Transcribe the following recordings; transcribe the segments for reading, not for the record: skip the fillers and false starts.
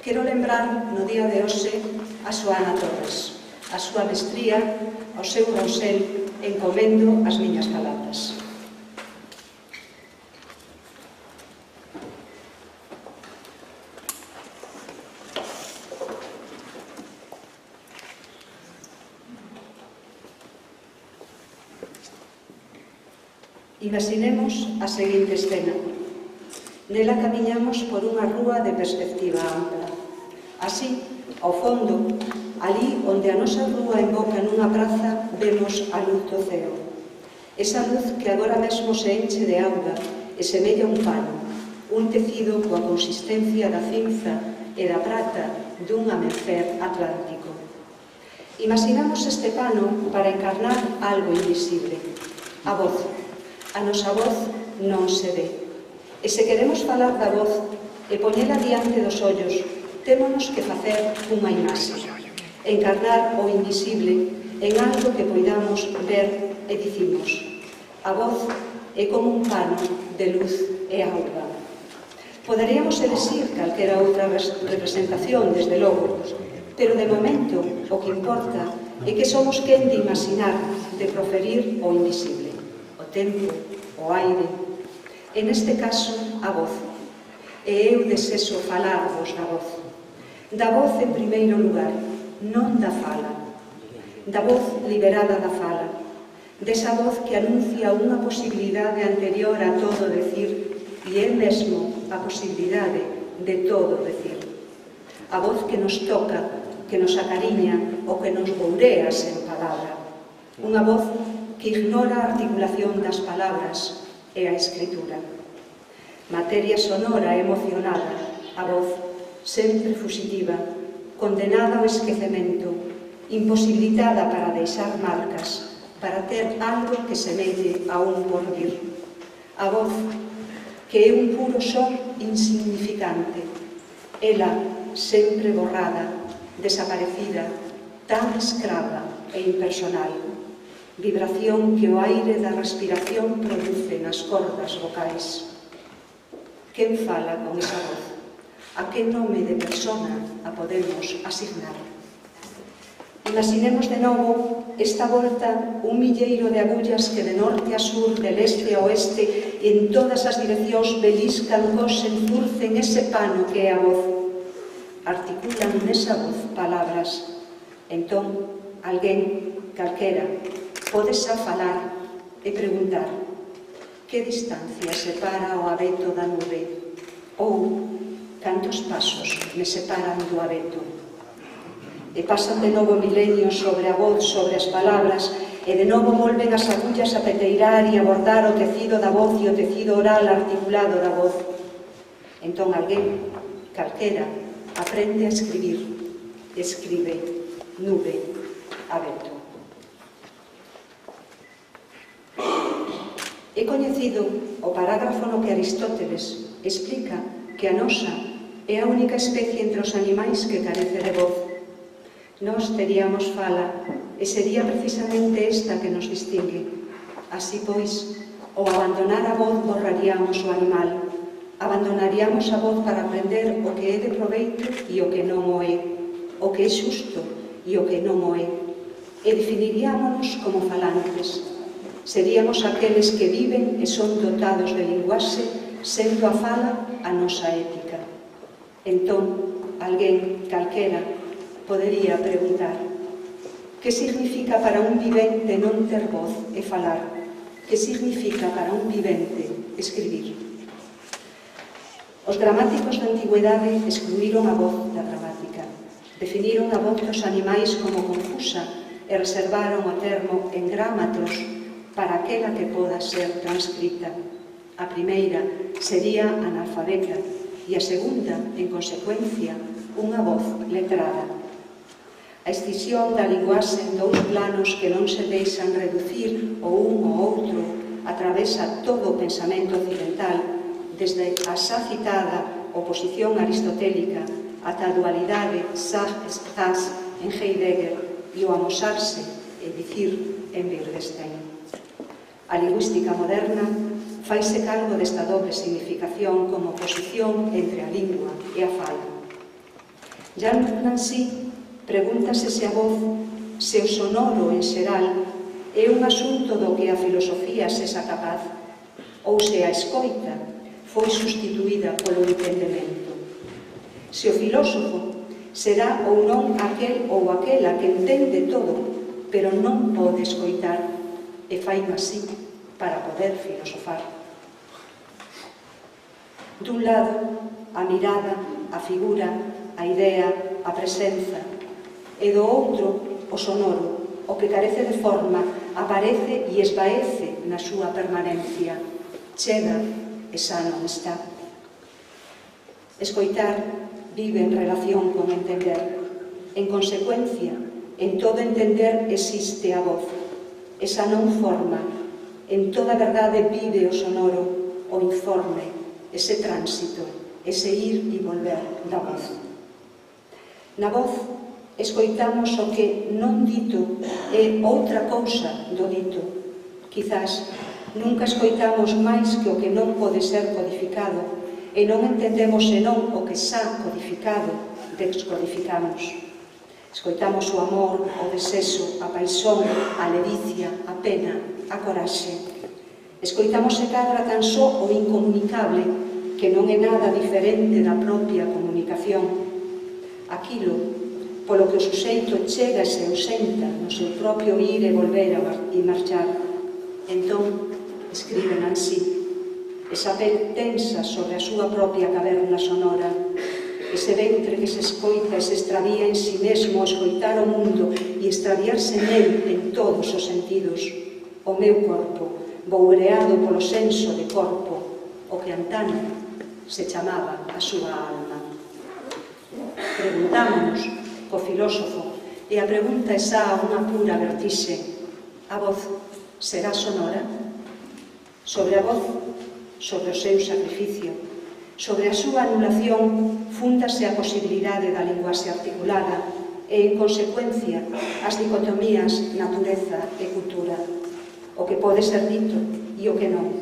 Quero lembrar no día de hoxe a Xoana Torres, a súa mestría, ao seu rosel, encomendo as miñas palabras. Imaginemos a seguinte escena. Nela camiñamos por unha rúa de perspectiva ampla. Así, ao fondo, ali onde a nosa rúa emboca nunha praza, vemos a luz do ceo. Esa luz que agora mesmo se enche de auga e semella un pano, un tecido coa consistencia da cinza e da prata dun amencer atlántico. Imaginamos este pano para encarnar algo invisible, a voz. A nosa voz non se ve. E se queremos falar da voz e poñela diante dos ollos, témonos que facer unha imaxe, encarnar o invisible en algo que poidamos ver e dicimos. A voz é como un pano de luz e auga. Poderíamos elixir calquera outra representación, desde logo, pero de momento o que importa é que somos quen de imaginar, de proferir o invisible, o tempo, o aire, e neste caso a voz. E eu desexo falarvos da voz. Da voz en primeiro lugar, non da fala. Da voz liberada da fala. Desa voz que anuncia unha posibilidade anterior a todo decir e é mesmo a posibilidade de todo decir. A voz que nos toca, que nos acariña ou que nos bourea sen palabra. Unha voz que ignora a articulación das palabras e a escritura. Materia sonora e emocionada, a voz sempre fuxitiva, condenada ao esquecemento, imposibilitada para deixar marcas, para ter algo que semelle a un porvir. A voz que é un puro son insignificante, ela sempre borrada, desaparecida, tan escrava e impersonal. Vibración que o aire da respiración produce nas cordas vocais. Quen fala con esa voz? A que nome de persona a podemos asignar? Imaginemos de novo esta volta un milleiro de agullas que de norte a sur, de leste a oeste, en todas as direccións beliscan, cosen, zurcen ese pano que é a voz. Articulan nesa voz palabras. Entón, alguén, calquera, pode xa falar e preguntar: que distancia separa o abeto da nube? Ou cantos pasos me separan do abeto? E pasan de novo milenios sobre a voz, sobre as palabras, e de novo volven as agullas a peteirar e a bordar o tecido da voz e o tecido oral articulado da voz. Entón alguén, calquera, aprende a escribir. Escribe, nube, abeto. É coñecido o parágrafo no que Aristóteles explica que a nosa é a única especie entre os animais que carece de voz. Nós teríamos fala e sería precisamente esta que nos distingue. Así pois, ao abandonar a voz borraríamos o animal, abandonaríamos a voz para aprender o que é de proveito e o que non o é, o que é xusto e o que non o é, e definiríamonos como falantes. Seríamos aqueles que viven e son dotados de linguaxe, sendo a fala a nosa ética. Entón, alguén, calquera, podería preguntar: que significa para un vivente non ter voz e falar? Que significa para un vivente escribir? Os gramáticos da antigüedade excluíron a voz da gramática. Definiron a voz dos animais como confusa e reservaron o termo en grámatos para aquela que poda ser transcrita. A primeira sería analfabeta e a segunda, en consecuencia, unha voz letrada. A escisión da linguaxe en dous planos que non se deixan reducir o un ou outro atravesa todo o pensamento occidental, desde a xa citada oposición aristotélica ata a dualidade Sach-Estas en Heidegger e o amosarse e dicir en Wittgenstein. A lingüística moderna faise cargo desta doble significación como oposición entre a lingua e a fala. Jean Nancy pregúntase se a voz, se o sonoro en xeral, é un asunto do que a filosofía sexa capaz, ou se a escoita foi sustituída polo entendemento. Se o filósofo será ou non aquel ou aquela que entende todo, pero non pode escoitar, e faino así para poder filosofar. Dun lado, a mirada, a figura, a idea, a presenza, e do outro, o sonoro, o que carece de forma, aparece e esvaece na súa permanencia, chega e xa non está. Escoitar vive en relación con entender. En consecuencia, en todo entender existe a voz, esa non forma, en toda verdade vive o sonoro, o informe, ese tránsito, ese ir e volver da voz. Na voz, escoitamos o que non dito é outra cousa do dito. Quizás nunca escoitamos máis que o que non pode ser codificado e non entendemos senón o que xa codificado descodificamos. Escoitamos o amor, o desexo, a paixón, a ledicia, a pena, a coraxe. Escoitamos se cadra tan só o incomunicable, que non é nada diferente da propia comunicación. Aquilo polo que o suxeito chega e se ausenta no seu propio ir e volver e marchar. Entón, escribe Nancy, esa pel tensa sobre a súa propia caverna sonora, ese ventre que se escoita e se extravía en si mesmo a escoitar o mundo e extraviarse nel en todos os sentidos. O meu corpo, boureado polo senso de corpo, o que antano se chamaba a súa alma. Preguntámonos co filósofo, e a pregunta é xa unha pura vertixe: a voz será sonora? Sobre a voz, sobre o seu sacrificio, sobre a súa anulación, fúndase a posibilidade da linguaxe articulada e, en consecuencia, as dicotomías natureza e cultura, o que pode ser dito e o que non.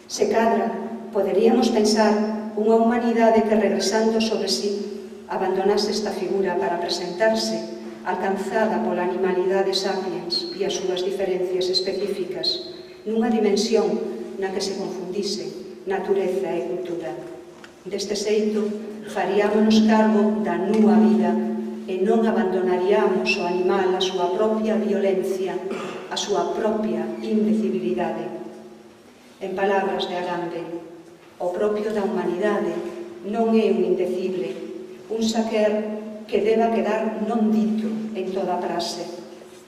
Se cadra, poderíamos pensar unha humanidade que, regresando sobre si, abandonase esta figura para presentarse alcanzada pola animalidade sapiens e as súas diferencias específicas nunha dimensión na que se confundise natureza e cultura. Deste xeito, faríamonos cargo da núa vida e non abandonaríamos o animal a súa propia violencia, a súa propia indecibilidade. En palabras de Agamben, o propio da humanidade non é un indecible, un saquer que deba quedar non dito en toda frase.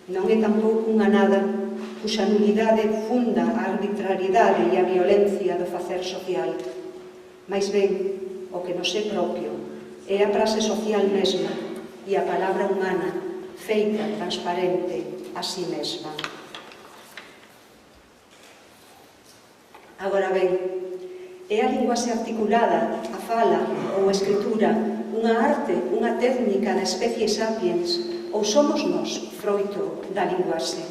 Non é tampouco unha nada cuxa nulidade funda a arbitrariedade e a violencia do facer social. Mais ben, o que nos é propio é a frase social mesma e a palabra humana feita transparente a si mesma. Agora ben, é a linguaxe articulada, a fala ou a escritura unha arte, unha técnica da especie sapiens, ou somos nós froito da linguaxe?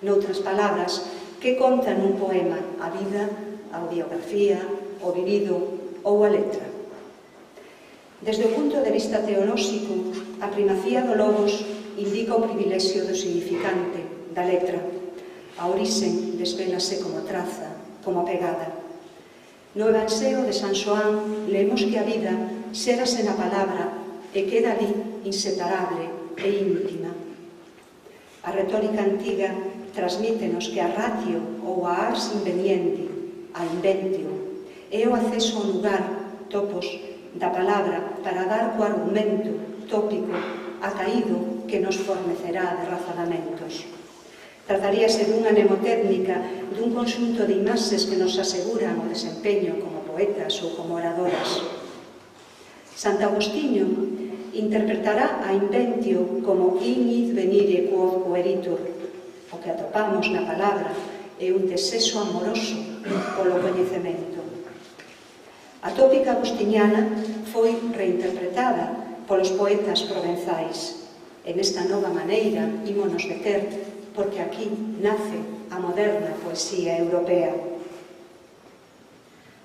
Noutras palabras, que conta nun poema a vida, a biografía, o vivido ou a letra? Desde o punto de vista teolóxico, a primacía do logos indica o privilexio do significante, da letra. A orixen desvélase como traza, como pegada. No Evanxeo de San Xoán leemos que a vida xérase na palabra e queda ali inseparable e íntima. A retórica antiga transmítenos que a ratio ou a ars inveniendi, a inventio, é o acceso ao lugar, topos, da palabra para dar co argumento, tópico, acaído que nos fornecerá de razonamentos. Trataríase dunha mnemotécnica, dun conxunto de imaxes que nos aseguran o desempeño como poetas ou como oradoras. Sant Agustinho interpretará a inventio como in id venire quod queritur. O que atopamos na palabra é un desexo amoroso polo coñecemento. A tópica agustiniana foi reinterpretada polos poetas provenzais. En esta nova maneira ímonos meter, porque aquí nace a moderna poesía europea.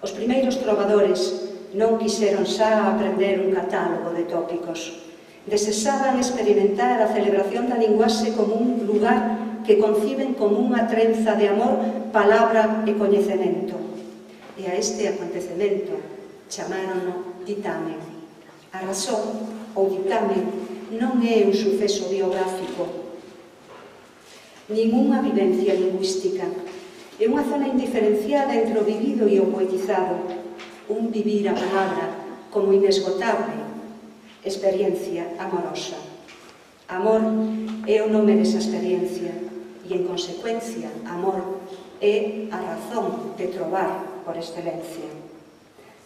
Os primeiros trovadores non quixeron xa aprender un catálogo de tópicos. Desesaban experimentar a celebración da linguaxe como un lugar que conciben como unha trenza de amor, palabra e coñecemento. E a este acontecemento chamárono ditamen. A razón, ou ditamen, non é un suceso biográfico, nin unha vivencia lingüística. É unha zona indiferenciada entre o vivido e o poetizado, un vivir a palabra como inesgotable experiencia amorosa. Amor é o nome desa experiencia e, en consecuencia, amor é a razón de trobar por excelencia.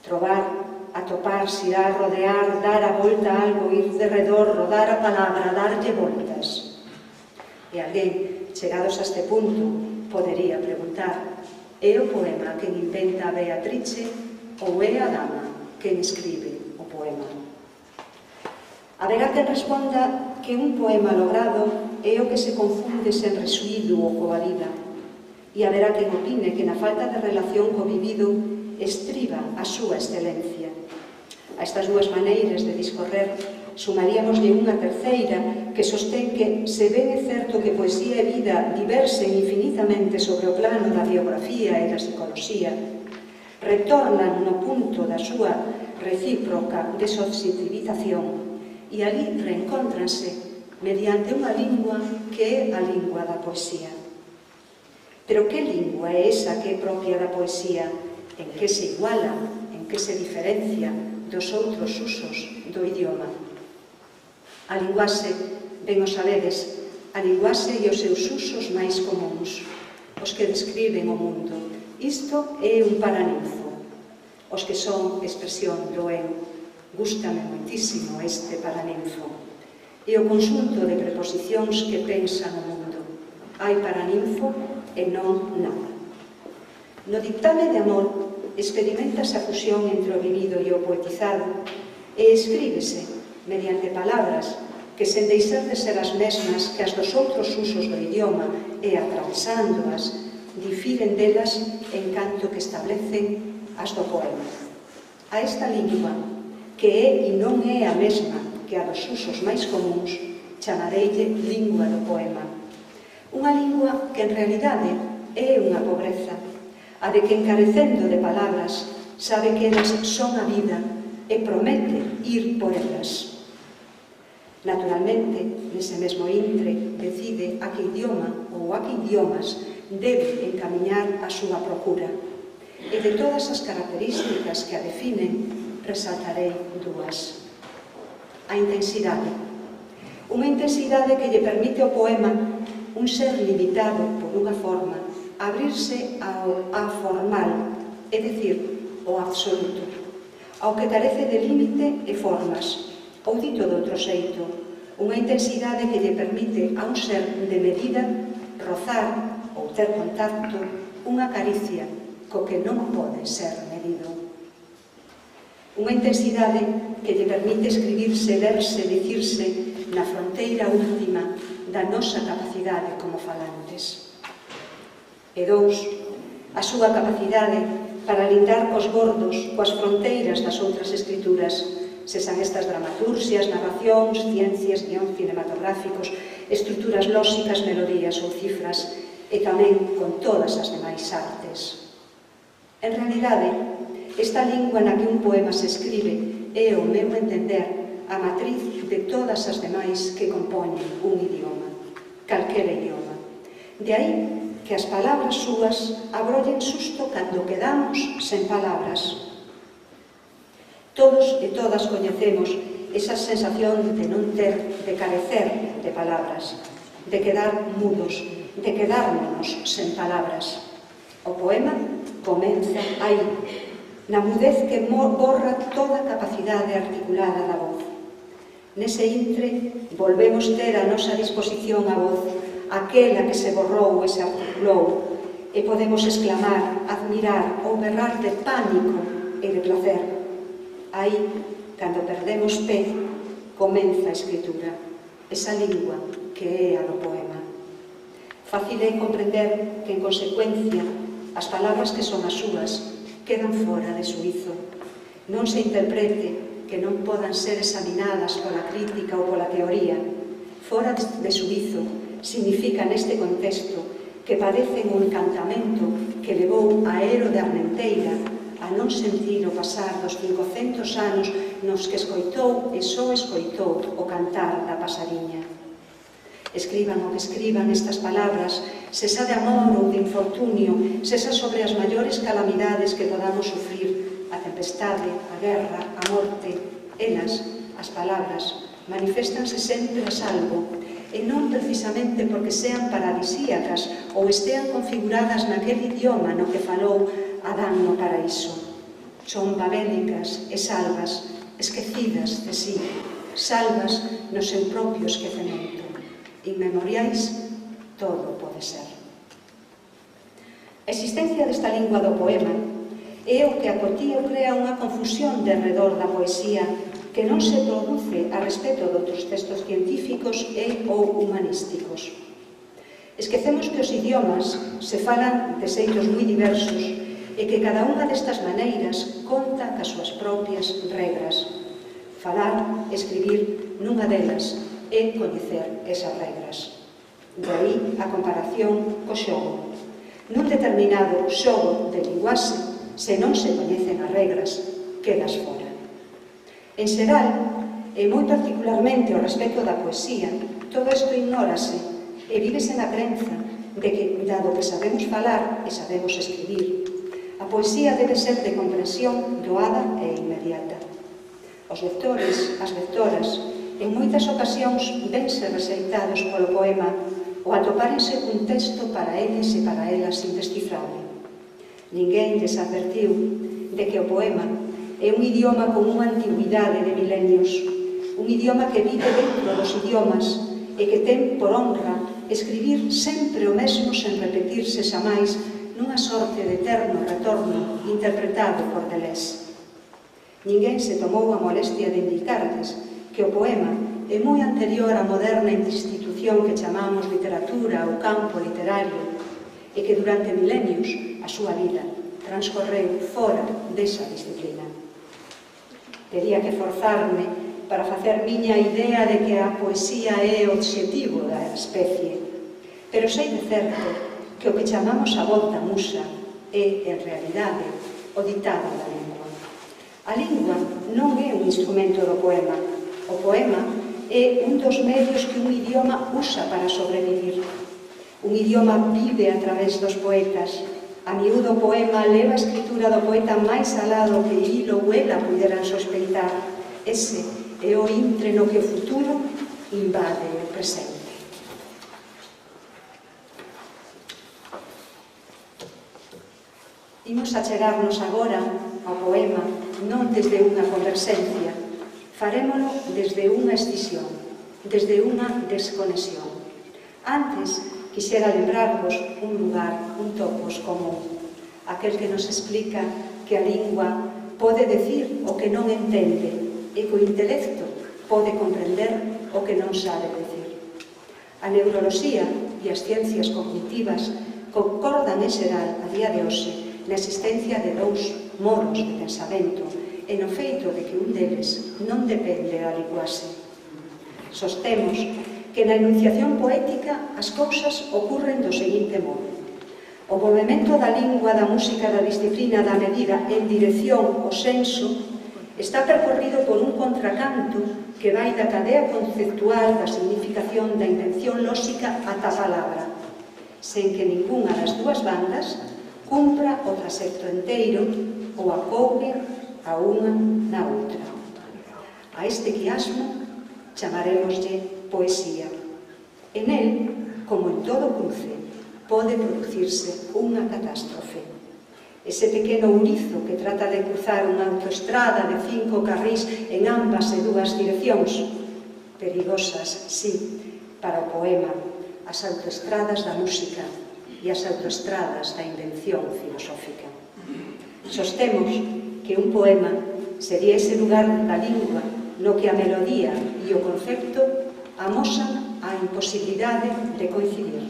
Trobar, atopar, xirar, rodear, dar a volta a algo, ir de redor, rodar a palabra, darlle voltas. E alguén, chegados a este punto, podería preguntar: é o poema quen inventa a Beatrice ou é a dama quen escribe o poema? Haberá quen responda que un poema logrado é o que se confunde sen residuo coa vida, e haberá quen opine que na falta de relación co vivido estriba a súa excelencia. A estas dúas maneiras de discorrer sumaríamoslle unha terceira que sostén que, se ben é certo que poesía e vida diversen infinitamente sobre o plano da biografía e da psicoloxía, retornan no punto da súa recíproca desositivización e ali reencóntranse mediante unha lingua que é a lingua da poesía. Pero que lingua é esa que é propia da poesía? En que se iguala, en que se diferencia dos outros usos do idioma? A linguaxe, ben o sabedes, a linguaxe e os seus usos máis comuns, os que describen o mundo. Isto é un paraninfo. Os que son expresión do eu. Gústame moitísimo este paraninfo. E o conxunto de preposicións que pensan o mundo. Hai paraninfo e non nada. No dictame de amor experimentase a fusión entre o vivido e o poetizado e escríbese mediante palabras que, sen deixar de ser as mesmas que as dos outros usos do idioma e atravesándoas, difiren delas en canto que establecen as do poema. A esta lingua, que é e non é a mesma que a dos usos máis comuns, chamareille lingua do poema. Unha lingua que en realidade é unha pobreza, a de que, encarecendo de palabras, sabe que elas son a vida e promete ir por elas. Naturalmente, nese mesmo intre, decide a que idioma ou a que idiomas debe encamiñar a súa procura. E de todas as características que a definen, resaltarei dúas. A intensidade. Unha intensidade que lle permite ao poema un ser limitado por unha forma, abrirse ao aformal, é dicir, ao absoluto, ao que carece de límite e formas, ou dito de outro xeito, unha intensidade que lle permite a un ser de medida rozar ou ter contacto unha caricia co que non pode ser medido. Unha intensidade que lle permite escribirse, lerse, dicirse na fronteira última da nosa capacidade como falantes. E dous, a súa capacidade para lindar cos bordos, coas fronteiras das outras escrituras, sesan estas dramaturxias, narracións, ciencias, guións cinematográficos, estruturas lóxicas, melodías ou cifras, e tamén con todas as demais artes. En realidade, esta lingua na que un poema se escribe é, ao meu entender, a matriz de todas as demais que compoñen un idioma, calquera idioma. De aí que as palabras súas abrollen susto cando quedamos sen palabras. Todos e todas coñecemos esa sensación de non ter, de carecer de palabras, de quedar mudos, de quedármonos sen palabras. O poema comeza aí, na mudez que borra toda a capacidade articulada da voz. Nese intre, volvemos ter a nosa disposición a voz, aquela que se borrou e se articulou, e podemos exclamar, admirar ou berrar de pánico e de placer. Aí, cando perdemos pé, comeza a escritura, esa lingua que é a do poema. Fácil é comprender que, en consecuencia, as palabras que son as súas quedan fora de suízo, Non se interprete que non podan ser examinadas pola crítica ou pola teoría. Fora de suizo significa neste contexto que padecen o encantamento que levou a Ero de Armenteira a non sentir o pasar dos 500 anos nos que escoitou e só escoitou o cantar da pasariña. Escriban o que escriban estas palabras, sesa de amor ou de infortunio, sesa sobre as maiores calamidades que podamos sufrir, a tempestade, a guerra, a morte, elas, as palabras, maniféstanse sempre a salvo, e non precisamente porque sean paradisíacas ou estean configuradas naquele idioma no que falou Adán no paraíso. Son babélicas e salvas, esquecidas de sí, salvas no seu propio esquecemento. Inmemoriais, todo pode ser. A existencia desta lingua do poema é o que acotía ou crea unha confusión de redor da poesía que non se produce a respecto de outros textos científicos e ou humanísticos. Esquecemos que os idiomas se falan de xeitos moi diversos e que cada unha destas maneiras conta cas súas propias regras. Falar, escribir, nunha delas é coñecer esas regras. De aí a comparación co xogo. Nun determinado xogo de linguaxe, se non se coñecen as regras, quedas fora. En xeral, e moi particularmente ao respecto da poesía, todo isto ignórase e vívese na crenza de que, dado que sabemos falar e sabemos escribir, a poesía debe ser de comprensión doada e inmediata. Os lectores, as lectoras, en moitas ocasións vense rexeitados polo poema ou atopárense un texto para eles e para elas indescifrable. Ninguén lles advertiu de que o poema é un idioma con unha antigüidade de milenios, un idioma que vive dentro dos idiomas e que ten por honra escribir sempre o mesmo sen repetirse xamais nunha sorte de eterno retorno interpretado por Deleuze. Ninguén se tomou a molestia de indicarles que o poema é moi anterior á moderna institución que chamamos literatura ou campo literario e que durante milenios a súa vida transcorreu fora desa disciplina. Tería que forzarme para facer miña a idea de que a poesía é o obxectivo da especie, pero sei de certo que o que chamamos a voz da musa é, en realidade, o ditado da lingua. A lingua non é un instrumento do poema. O poema é un dos medios que un idioma usa para sobrevivir. Un idioma vive a través dos poetas. A miúdo o poema leva a escritura do poeta máis alá do que il ou ela puderan sospeitar. Ese é o intre no que o futuro invade o presente. Imos a chegarnos agora ao poema non desde unha conversencia, farémolo desde unha escisión, desde unha desconexión. Antes, quixera lembrarvos un lugar, un topos común, aquel que nos explica que a lingua pode decir o que non entende e que o intelecto pode comprender o que non sabe decir. A neuroloxía e as ciencias cognitivas concordan en xeral a día de hoxe na existencia de dous modos de pensamento e no feito de que un deles non depende da linguaxe. Sostemos que na enunciación poética as cousas ocurren do seguinte modo. O movimento da lingua, da música, da disciplina, da medida en dirección ao senso está percorrido por un contracanto que vai da cadea conceptual da significación da invención lóxica ata a palabra, sen que ningunha das dúas bandas cumpra o trasecto enteiro ou acoube a unha na outra. A este quiasmo chamaremoslle poesía. En el, como en todo cruce, pode producirse unha catástrofe. Ese pequeno ourizo que trata de cruzar unha autoestrada de 5 carrís en ambas e dúas direccións, perigosas, sí, para o poema, as autoestradas da música e as autoestradas da invención filosófica. Sostemos que un poema sería ese lugar da lingua no que a melodía e o concepto amosan a imposibilidade de coincidir.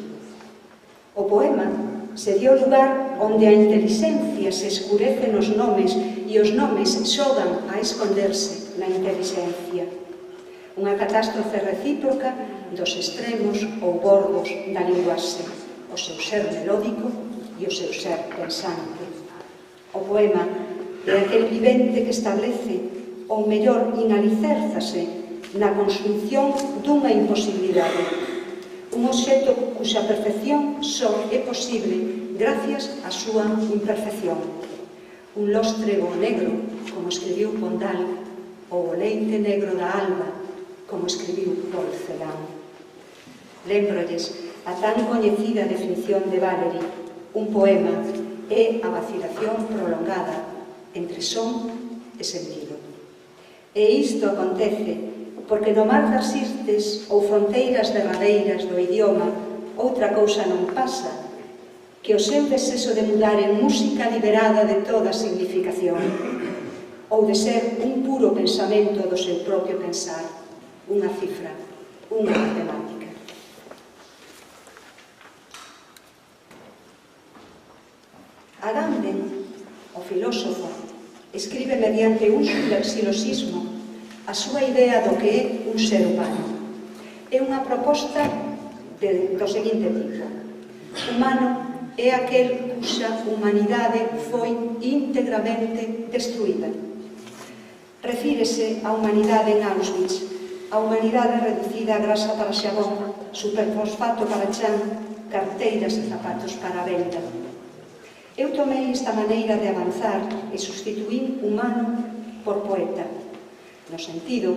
O poema sería o lugar onde a inteligencia se escurece nos nomes e os nomes xogan a esconderse na intelixencia. Unha catástrofe recíproca dos extremos ou bordos da linguaxe, o seu ser melódico e o seu ser pensante. O poema é aquel vivente que establece, ou mellor, inalizérzase na consunción dunha imposibilidade, un obxecto cuxa perfección só é posible gracias á súa imperfección. Un lóstrego negro, como escribiu Pondal, ou o leite negro da alba, como escribiu Paul Celan. Lembrolles a tan coñecida definición de Valery: un poema é a vacilación prolongada entre son e sentido. E isto acontece porque no mar das irtes ou fronteiras derradeiras do idioma outra cousa non pasa que o seu desexo de mudar en música liberada de toda significación ou de ser un puro pensamento do seu propio pensar, unha cifra, unha matemática. Agamben, o filósofo, escribe mediante un siloxismo a súa idea do que é un ser humano. É unha proposta do seguinte tipo: humano é aquel cuxa humanidade foi íntegramente destruída. Refírese á humanidade en Auschwitz, a humanidade reducida a grasa para xabón, superfosfato para chan, carteiras e zapatos para a venda. Eu tomei esta maneira de avanzar e sustituín humano por poeta, no sentido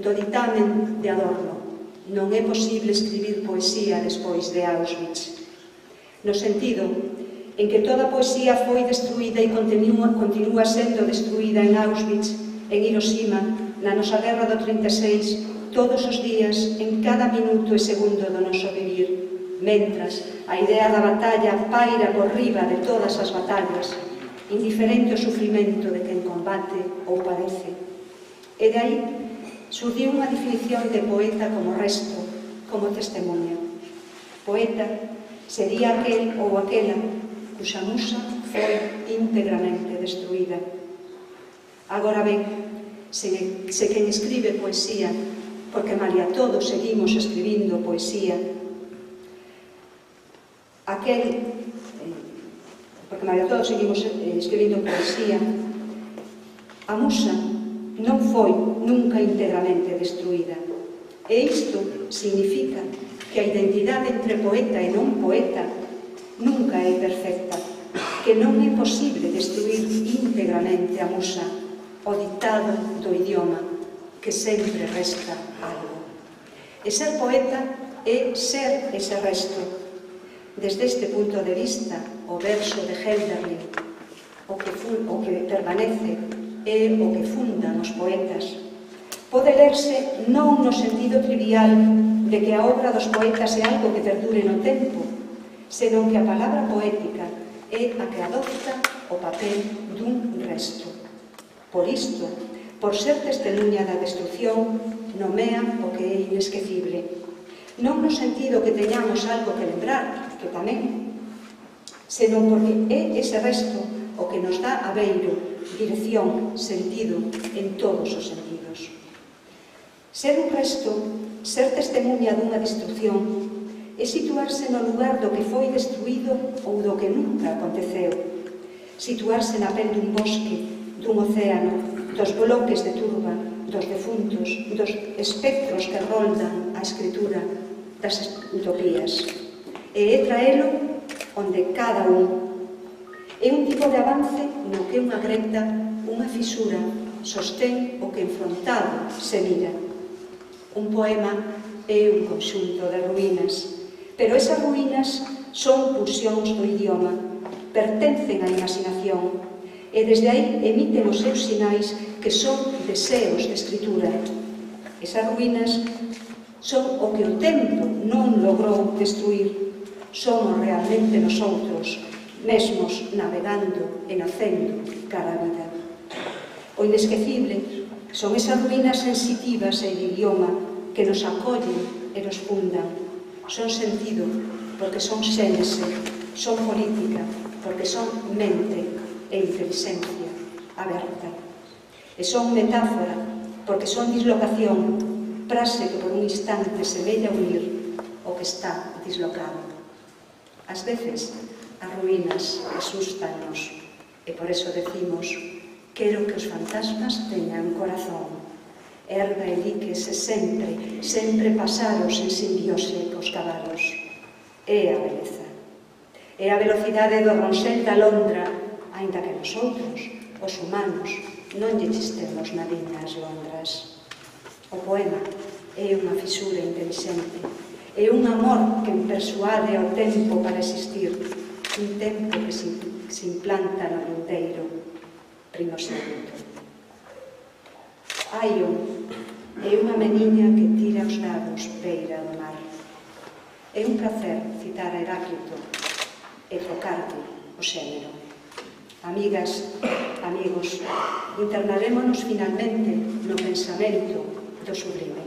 do ditamen de Adorno: non é posible escribir poesía despois de Auschwitz. No sentido en que toda poesía foi destruída e continúa sendo destruída en Auschwitz, en Hiroshima, na nosa guerra do 36, todos os días, en cada minuto e segundo do noso vivir, mentras a idea da batalla paira por riba de todas as batallas, indiferente ao sufrimento de quen combate ou padece. E de aí surdiu unha definición de poeta como resto, como testemunho. Poeta sería aquel ou aquela cuxa musa foi íntegramente destruída. Agora ben, se quen escribe poesía, porque malia todo seguimos escribindo poesía, a musa non foi nunca íntegramente destruída. E isto significa que a identidade entre poeta e non poeta nunca é perfecta, que non é posible destruir íntegramente a musa, o ditado do idioma, que sempre resta algo. E ser poeta é ser ese resto. Desde este punto de vista, o verso de Hölderlin, o que permanece, é o que fundan os poetas. Pode lerse non no sentido trivial de que a obra dos poetas é algo que perdure no tempo, senón que a palabra poética é a que adopta o papel dun resto. Por isto, por ser testemunha da destrucción, nomea o que é inesquecible. Non no sentido que teñamos algo que lembrar, que tamén, senón porque é ese resto o que nos dá aveiro, dirección, sentido en todos os sentidos. Ser un resto, ser testemunha dunha destrucción, é situarse no lugar do que foi destruído ou do que nunca aconteceu. Situarse na pel dun bosque, dun océano, dos bloques de turba, dos defuntos, dos espectros que roldan a escritura das utopías. E é traelo onde cada un. É un tipo de avance no que unha greta, unha fisura, sostén o que enfrontado se mira. Un poema é un conxunto de ruínas, pero esas ruínas son pulsións do idioma, pertencen á imaginación, e desde aí emiten os seus sinais que son deseos de escritura. Esas ruínas son o que o tempo non logrou destruir, somos realmente nosotros, mesmos navegando e nacendo cara a vida. O inesquecible son esas ruínas sensitivas e de idioma que nos acollen e nos fundan. Son sentido porque son xénese, son política porque son mente e inteligencia. aberta. E son metáfora, porque son dislocación, frase que por un instante semella unir o que está dislocado. Ás veces, as ruínas asústanos, e por eso decimos: quero que os fantasmas teñan corazón. Erva e líquese sempre, sempre pasaros en simbiose cos cabalos. É a beleza. É a velocidade do ronsel da londra, aínda que nosotros, os humanos, non lle chistemos na viña as londras. O poema é unha fisura inteligente, é un amor que persuade ao tempo para existir, un tempo que se implanta no lindeiro primosérito. Aion é unha meniña que tira os dados beira do mar. É un placer citar a Heráclito e trocarlle o xénero. Amigas, amigos, internarémonos finalmente no pensamento do sublime.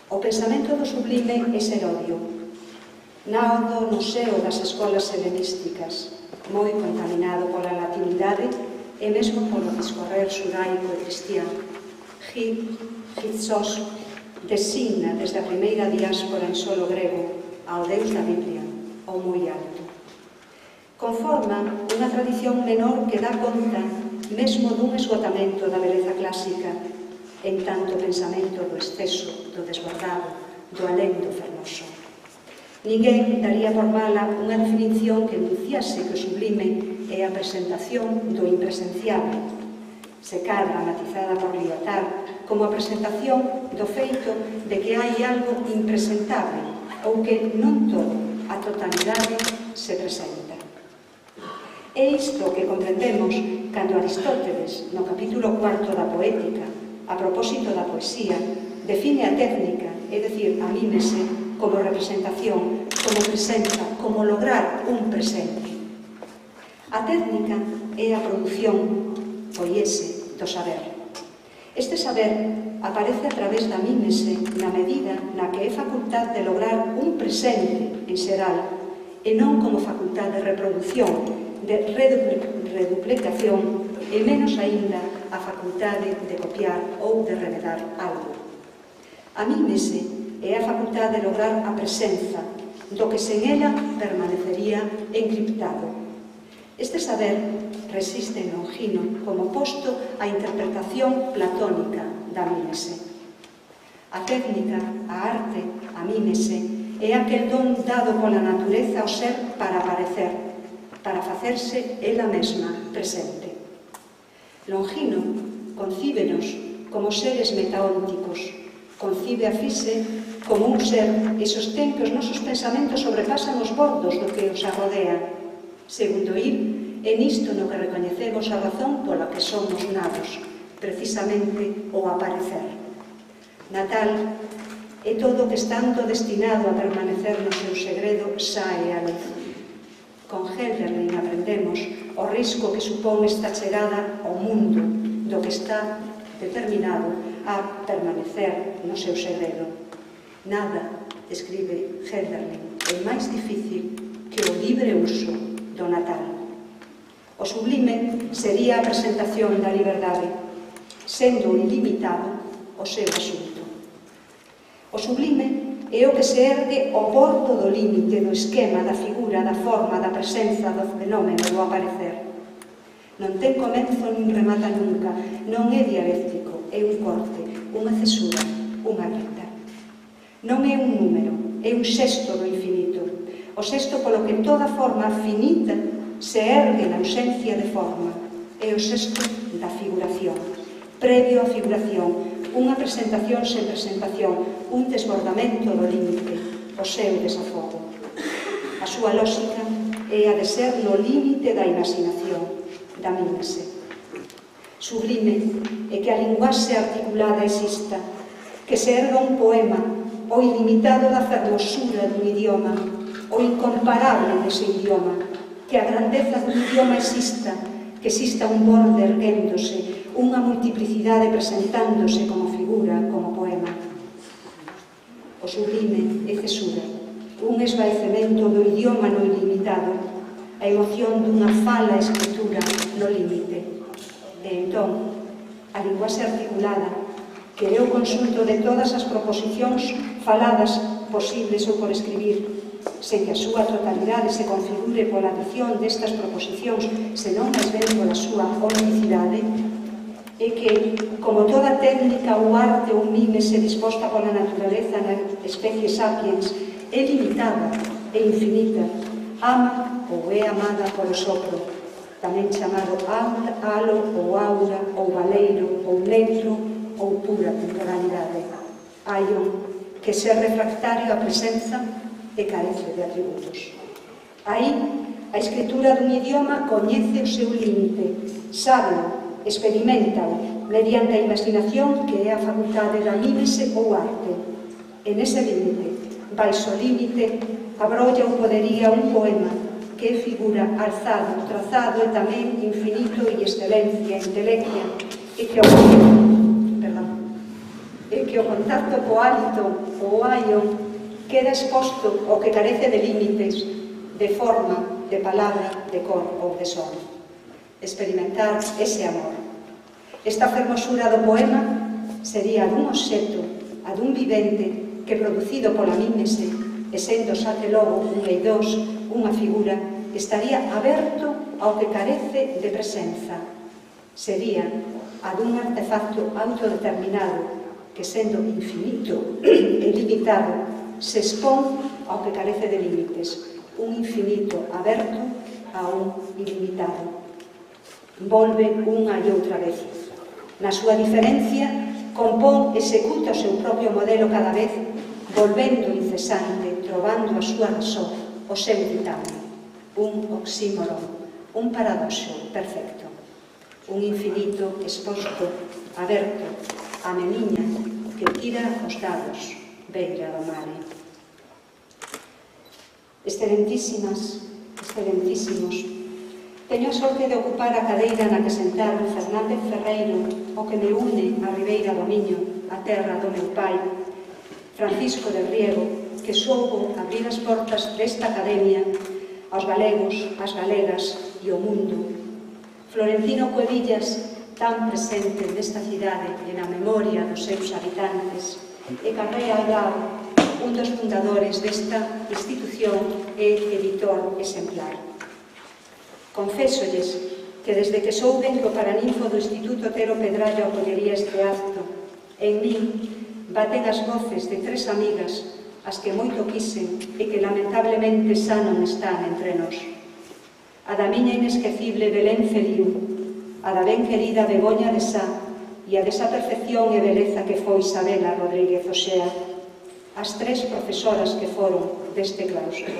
O pensamento do sublime é ser odio. Naudo no seo das escolas helenísticas, moi contaminado pola latinidade e mesmo polo discorrer xudaico e cristián. Hizos designa desde a primeira diáspora en solo grego ao Deus da Biblia, ao moi alto. Conforma unha tradición menor que dá conta mesmo dun esgotamento da beleza clásica, en tanto pensamento do exceso, do desbordado, do alén do fermoso. Ninguén daría por mala unha definición que enunciase que o sublime é a presentación do impresenciable, se cadra matizada por Lyotard como a presentación do feito de que hai algo impresentable ou que non todo, a totalidade, se presenta. É isto que comprendemos cando Aristóteles, no capítulo 4 da Poética, a propósito da poesía, define a técnica, é dicir, a mímese, como representación, como presenza, como lograr un presente. A técnica é a produción, poiese, do saber. Este saber aparece a través da mímese na medida na que é facultad de lograr un presente en xeral e non como facultad de reproducción, de reduplicación e menos aínda a facultade de copiar ou de revedar algo. A mímese é a facultad de lograr a presenza do que sen ela permanecería encriptado. Este saber resiste en Longino como posto á interpretación platónica da mímese. A técnica, a arte, a mímese, é aquel don dado pola natureza ao ser para aparecer, para facerse ela mesma presente. Longino concíbenos como seres metaónticos, concibe a fise como un ser e sostén que os nosos pensamentos sobrepasan os bordos do que os arrodea. Segundo ir, é nisto no que recoñecemos a razón pola que somos nados, precisamente o aparecer. Natal é todo que estando destinado a permanecer no seu segredo sae a luz. Con Hölderlin aprendemos o risco que supón esta chegada ao mundo do que está determinado a permanecer no seu segredo. Nada, escribe Hölderlin, é máis difícil que o libre uso do Natal. O sublime sería a presentación da liberdade, sendo ilimitado o seu asunto. O sublime é o que se ergue ao bordo do límite do esquema, da figura, da forma, da presenza, do fenómeno, do aparecer. Non ten comenzo nin remata nunca, non é dialéctico, é un corte, unha cesura, unha grita. Non é un número, é un xesto do infinito, o xesto polo que toda forma finita se ergue na ausencia de forma, é o xesto da figuración, previo á figuración, unha presentación sen presentación, un desbordamento do límite, o seu desafogo. A súa lógica é a de ser no límite da imaginación, da mímese. Sublime é que a linguaxe articulada exista, que se erga un poema, o ilimitado da fermosura dun idioma, o incomparable dese idioma, que a grandeza dun idioma exista, que exista un borde erguéndose, unha multiplicidade presentándose como figura, como poema. O sublime é cesura, un esvaecemento do idioma no ilimitado, a emoción dunha fala escritura no límite. E entón, a linguaxe articulada, que é o consulto de todas as proposicións faladas posibles ou por escribir, sen que a súa totalidade se configure pola adición destas proposicións, senón máis ben pola súa unicidade, e que, como toda técnica ou arte ou mímese disposta pola naturaleza na especie sapiens, é limitada e infinita, ama ou é amada polo sopro, tamén chamado halo ou aura ou baleiro ou neutro ou pura temporalidade. Aion, que ser refractario a presenza e carece de atributos. Aí, a escritura dun idioma coñece o seu límite, sábeo, experimentao, mediante a imaginación que é a facultade da mímese ou arte. E nese límite, baixo límite, abrolla ou podería un poema que é figura alzado, trazado e tamén infinito e excelencia, intelequia, e que o contacto co hálito, o aion, queda exposto ao que carece de límites, de forma, de palabra, de cor ou de son. Experimentar ese amor. Esta fermosura do poema sería a dun obxecto, a dun vivente que, producido pola mímese, e sendo xa que logo un eidos, unha figura, estaría aberto ao que carece de presenza. Sería a dun artefacto autodeterminado que, sendo infinito e limitado, se expón ao que carece de límites, un infinito aberto a un ilimitado. Volve unha e outra vez. Na súa diferencia, compón, executa o seu propio modelo cada vez, volvendo incesante, trovando a súa razón, o seu ditame. Un oxímoron, un paradoxo perfecto. Un infinito exposto, aberto, a meniña que tira os dados, beira do mare. Excelentísimas, excelentísimos, teño a sorte de ocupar a cadeira na que sentaron Fernández Ferreiro, o que me une á ribeira do Miño, a terra do meu pai, Francisco de Riego, que soubo abrir as portas desta academia aos galegos, ás galegas e ao mundo. Florentino Cuevillas, tan presente nesta cidade e na memoria dos seus habitantes, e Carrea Alao, un dos fundadores desta institución e editor exemplar. Confésolles que desde que souben que o paraninfo do Instituto Otero Pedrallo acollería este acto, en min baten as voces de tres amigas as que moito quisen e que lamentablemente xa non están entre nós. A da miña inesquecible Belén Feliu, a da ben querida Begoña de Sá e a desa perfección e beleza que foi Sabela Rodríguez Oxea, as tres profesoras que foron deste claustro.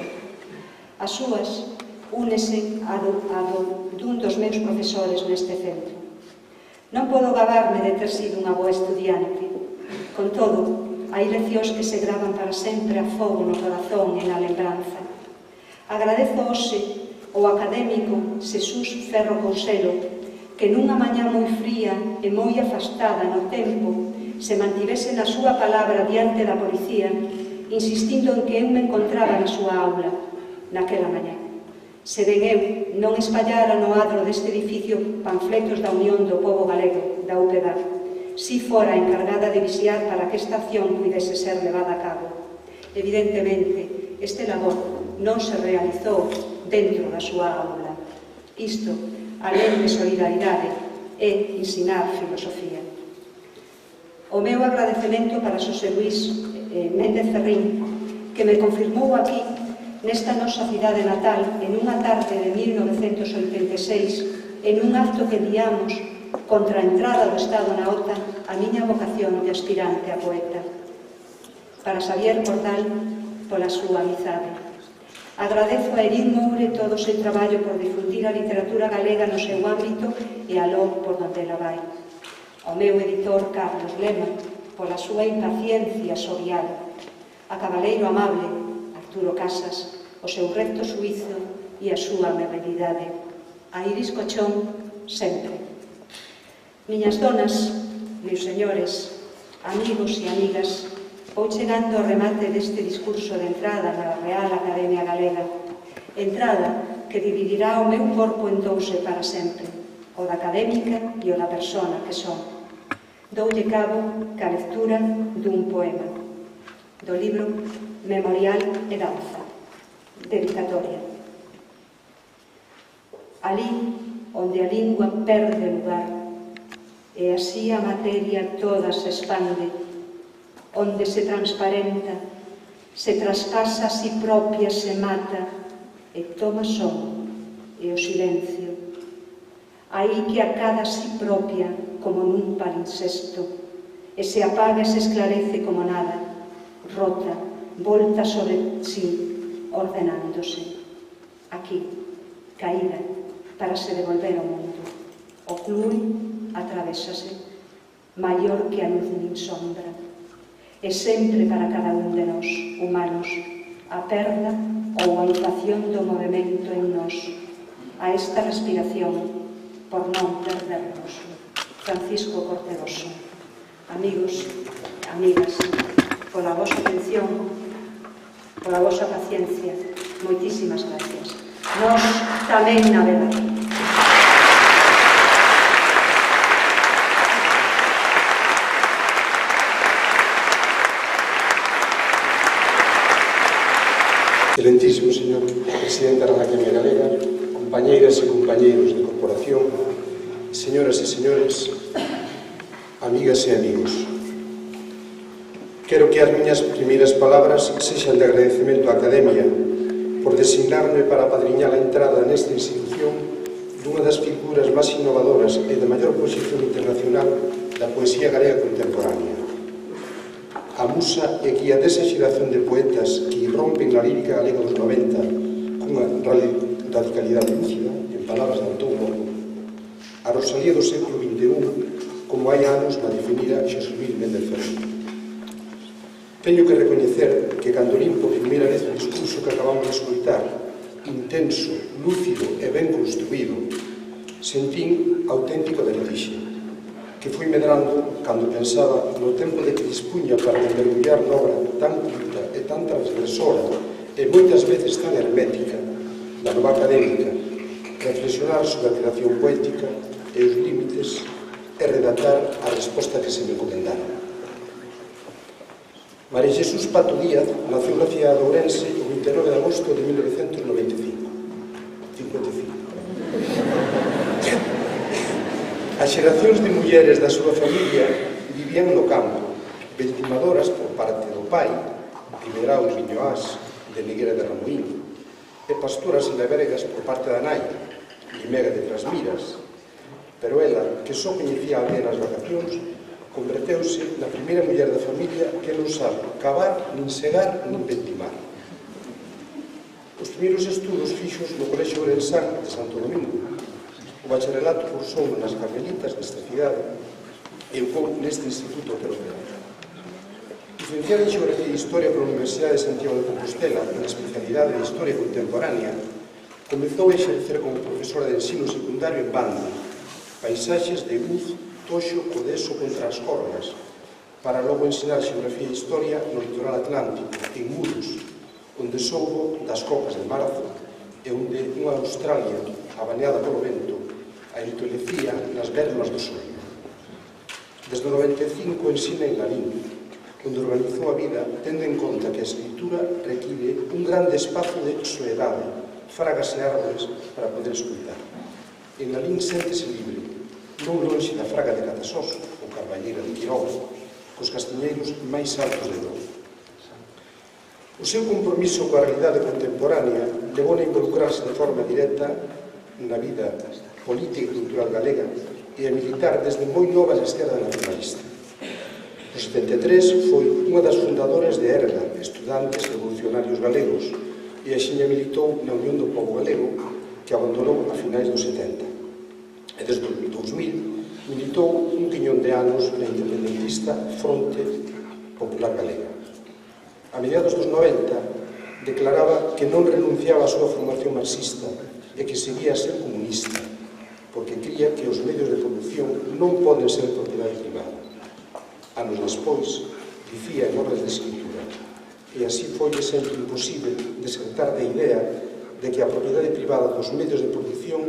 As súas únese a dun dos meus profesores neste centro. Non podo gabarme de ter sido unha boa estudiante. Con todo, hai leccións que se gravan para sempre a fogo no corazón e na lembranza. Agradezo hoxe ao académico Xesús Ferro Couselo que nunha mañá moi fría e moi afastada no tempo se mantivese na súa palabra diante da policía, insistindo en que eu me encontraba na súa aula naquela mañá. Se ben eu non espallara no adro deste edificio panfletos da Unión do Pobo Galego, da UPEDA, si fora encargada de vixiar para que esta acción pudese ser levada a cabo. Evidentemente, este labor non se realizou dentro da súa aula. Isto, alén de solidaridade, é ensinar filosofía. O meu agradecemento para Xosé Luís Méndez Ferrín, que me confirmou aquí, nesta nosa cidade natal, en unha tarde de 1986, en un acto que enviamos contra a entrada do Estado na OTAN, a miña vocación de aspirante a poeta. Para Xavier Cordal, pola súa amizade. Agradezo a Erín Moure todo o seu traballo por difundir a literatura galega no seu ámbito e aló por donde ela vai. Ao meu editor Carlos Lema, pola súa impaciencia sovial. A Cabaleiro Amable, Arturo Casas, o seu recto suízo e a súa amabilidade. A Iris Cochón, sempre. Miñas donas, meus señores, amigos e amigas, vou chegando ao remate deste discurso de entrada na Real Academia Galega. Entrada que dividirá o meu corpo en dous e para sempre, o da académica e o da persona que son. Doulle cabo ca lectura dun poema, do libro Memorial e Danza, dedicatoria. Ali onde a lingua perde lugar e así a materia toda se expande, onde se transparenta, se traspasa a si propia, se mata e toma son e o silencio. Aí que acada a si propia como nun palincesto e se apaga e se esclarece como nada, rota, volta sobre si, ordenándose. Aquí, caída, para se devolver ao mundo. O clue atravésase, maior que a luz nin sombra. E sempre para cada un de nós, humanos, a perda ou a inflación do movimento en nós, a esta respiración, por non perdernos. Francisco Corteroso. Amigos, amigas, pola vosa atención, pola vosa paciencia, moitísimas gracias. Nós tamén navegar. Excelentísimo señor presidente da Academia Galega, compañeiras e compañeiros de corporación, señoras e señores, amigas e amigos. Quero que as miñas primeiras palabras sexan de agradecemento á Academia por designarme para apadriñar a entrada nesta institución dunha das figuras máis innovadoras e de maior posición internacional da poesía galega contemporánea. A musa e guía desa xeración de poetas que irrompen na lírica galega dos 90 cunha radicalidade lúcida, en palabras de Antón Mono, a Rosalía do século XXI, como hai anos na definira Xosé Luis Méndez Ferreiro. Teño que recoñecer que cando limpo por primeira vez o discurso que acabamos de escoitar, intenso, lúcido e ben construído, sentín auténtico vertixe, que fui medrando cando pensaba no tempo de que dispuña para mergullar n'obra tan culta e tan transgresora e moitas veces tan hermética da nova académica, reflexionar sobre a creación poética e os límites e redactar a resposta que se me encomendaron. María Jesús Pato Díaz naceu na cidade de Ourense o 29 de agosto de 1995. As xeracións de mulleres da súa familia vivían no campo, ventimadoras por parte do pai, Ribeirao de Viñoás, de Liguera de Ramuín, e pastoras e lebregas por parte da nai, Limega de Trasmiras, pero ela, que só coñecía a aldea nas vacacións, converteuse na primeira muller da familia que non sabe cavar, nin segar, nin ventimar. Os primeiros estudos fixos no Colexio Ourensán de Santo Domingo. O bacharelato cursou nas Carmelitas desta cidade e o neste instituto europeo. Licenciada en Xeografía e Historia pola Universidade de Santiago de Compostela, na especialidade de Historia Contemporánea, comezou a exercer como profesora de ensino secundario en Banda, paisaxes de Buz, Toxo, Codeso contra as Corgas, para logo ensinar Xeografía e Historia no litoral atlántico, en Muros, onde soubo das cocas de marzo e onde unha Australia abaneada polo vento a entolecía nas vérmas do sol. Desde o 95 ensina en Lalín, onde organizou a vida tendo en conta que a escritura require un grande espazo de soedade, fragas e árboles para poder escutar. En Lalín séntese libre, non lonxe da fraga de Catasós ou Carballeira de Quiroga, cos castiñeiros máis altos de Douro. O seu compromiso coa realidade contemporánea levou a involucrarse de forma directa na vida política e cultural galega e a militar desde moi nova na esquerda nacionalista. No 73 foi unha das fundadoras de ERGA, Estudantes Revolucionarios Galegos, e axiña militou na Unión do Pobo Galego, que abandonou a finais dos 70. E desde o 2000 militou un quiñón de anos na independentista Fronte Popular Galega. A mediados dos 90 declaraba que non renunciaba á súa formación marxista e que seguía a ser comunista, porque cría que os medios de produción non poden ser propiedade privada. Anos despois, dicía en obras de escritura, e así foi sempre imposible desertar da idea de que a propiedade privada dos medios de produción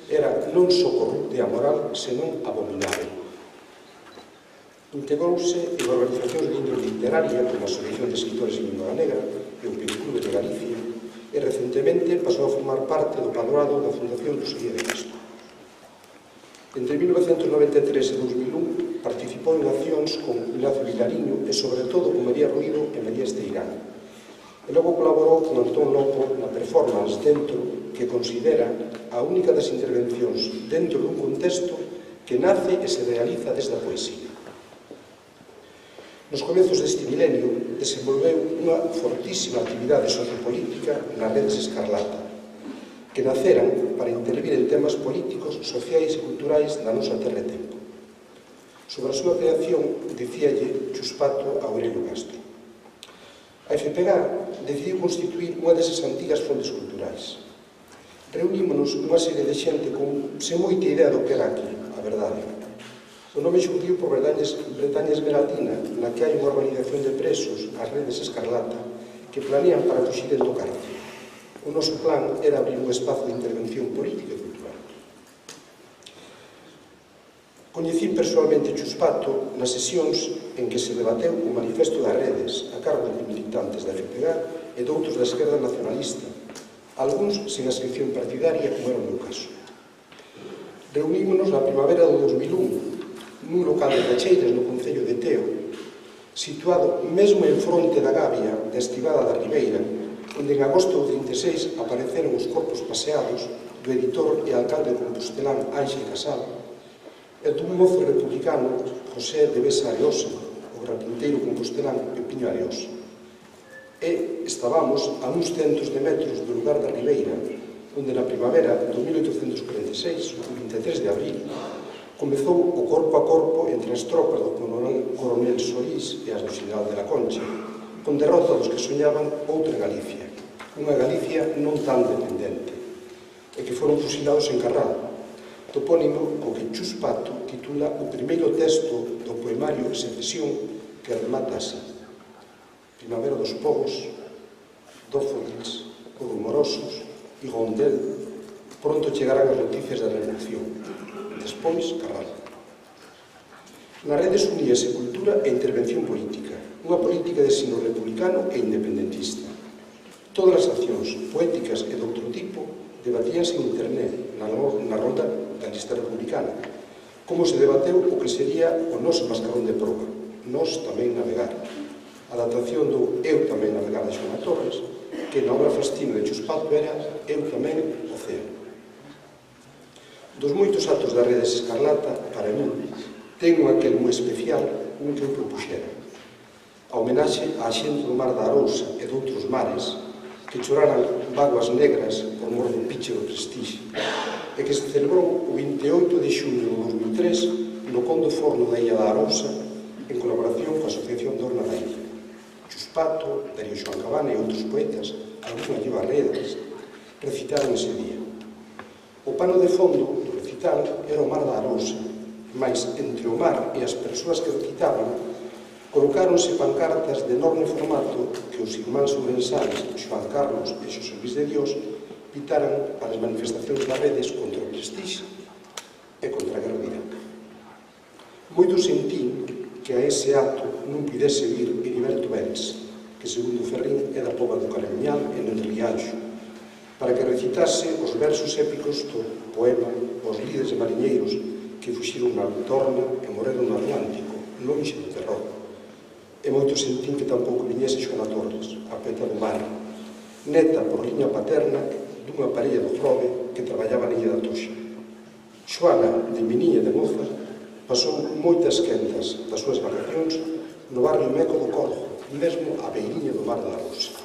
era non só corrupta e amoral, senón abominável. Integrouse en organizacións de índole literaria como a Asociación de Escritores en Lingua Negra e o Pinclube de Galicia, e recentemente pasou a formar parte do panorado da Fundación Rosalía de Castro. Entre 1993 e 2001 participou en accións con Ignacio Vilariño e, sobre todo, con María Ruido e María Esteirán. E logo colaborou con Antón Lopo na performance Dentro, que considera a única das intervencións dentro dun contexto que nace e se realiza desde a poesía. Nos comezos deste milenio desenvolveu unha fortísima actividade sociopolítica nas redes Escarlata, que naceran para intervir en temas políticos, sociais e culturais da nosa terra e tempo. Sobre a súa creación, dicíalle Chuspato a Aurelio Castro. A FPG decidiu constituir unha desas antigas fontes culturais. Reunímonos unha serie de xente sen moita idea do que era aquí, a verdade. O nome xurdiu por Bretaña Esmeraldina, na que hai unha organización de presos, as redes Escarlata, que planean para fuxiren do cárcel. O noso plan era abrir un espazo de intervención política e cultural. Coñecín persoalmente Chuspato nas sesións en que se debateu o manifesto das redes a cargo de militantes da FPG e doutros da esquerda nacionalista, algúns sen ascripción partidaria, como era o meu caso. Reunímonos na primavera do 2001 nun local de Cacheiras no concello de Teo, situado mesmo en fronte da Gavia da Estivada da Ribeira, onde en agosto do 36 apareceron os corpos paseados do editor e alcalde compostelán Ángel Casal e dun mozo republicano, José de Besa Areosa, o carpinteiro compostelán Pepiño Areosa. E estábamos a uns centos de metros do lugar da Ribeira, onde na primavera do 1846, o 23 de abril, comezou o corpo a corpo entre as tropas do coronel Solís e as do xeneral de la Concha, con derrota dos que soñaban outra Galicia, unha Galicia non tan dependente, e que foron fusilados en Carral, topónimo co que Chuspato titula o primeiro texto do poemario de secesión que remata así: Primavera dos povos, Dófoles, o rumorosos e Gondel, pronto chegarán as noticias da revolución. Despois, Carral. Nas redes uníase cultura e intervención política, unha política de signo republicano e independentista. Todas as accións poéticas e de outro tipo debatíanse en internet, na ronda da lista republicana, como se debateu o que sería o noso mascarón de proba, Nós tamén navegar, a adaptación do Eu tamén navegar de Xoana Torres, que na obra Fastino de Chuspato era Eu tamén océano. Dos moitos actos das redes Escarlata, para mí, ten aquel moi especial, un que eu propuxera. A homenaxe á xente do mar da Arousa e de outros mares que choraran vaguas negras por mor do piche do Prestige e que se celebrou o 28 de xunio de 2003 no Conde Forno da Illa da Arousa en colaboración coa Asociación Dorna da Illa. Chuspato, Darío Xoán Cabana e outros poetas, algún Allí Barredas, recitaron ese día. O pano de fondo do recital era o mar da Arousa, mas entre o mar e as persoas que recitaban colocáronse pancartas de enorme formato que os irmáns ourensales Xoán Carlos e Xosé Luis de Dios pitaran para as manifestacións das redes contra o Prestige e contra a guerra de Irak. Moito sentín que a ese acto non pudese vir Heriberto Vélez, que segundo Ferrín é da Pova do Caramiñal e non de Rianxo, para que recitase os versos épicos do poema Os líderes e mariñeiros que fuxiron na Torna e morreron no Atlántico, lonxe do terror. E moito sentín que tampouco viñese Xoana Torres, a poeta do mar, neta por liña paterna dunha parella do Frode que traballaba na Illa da Toxa. Xoana, de meniña e de moza, pasou moitas quentas das súas vacacións no barrio Meco do Corzo, mesmo a beiriña do mar da Arousa.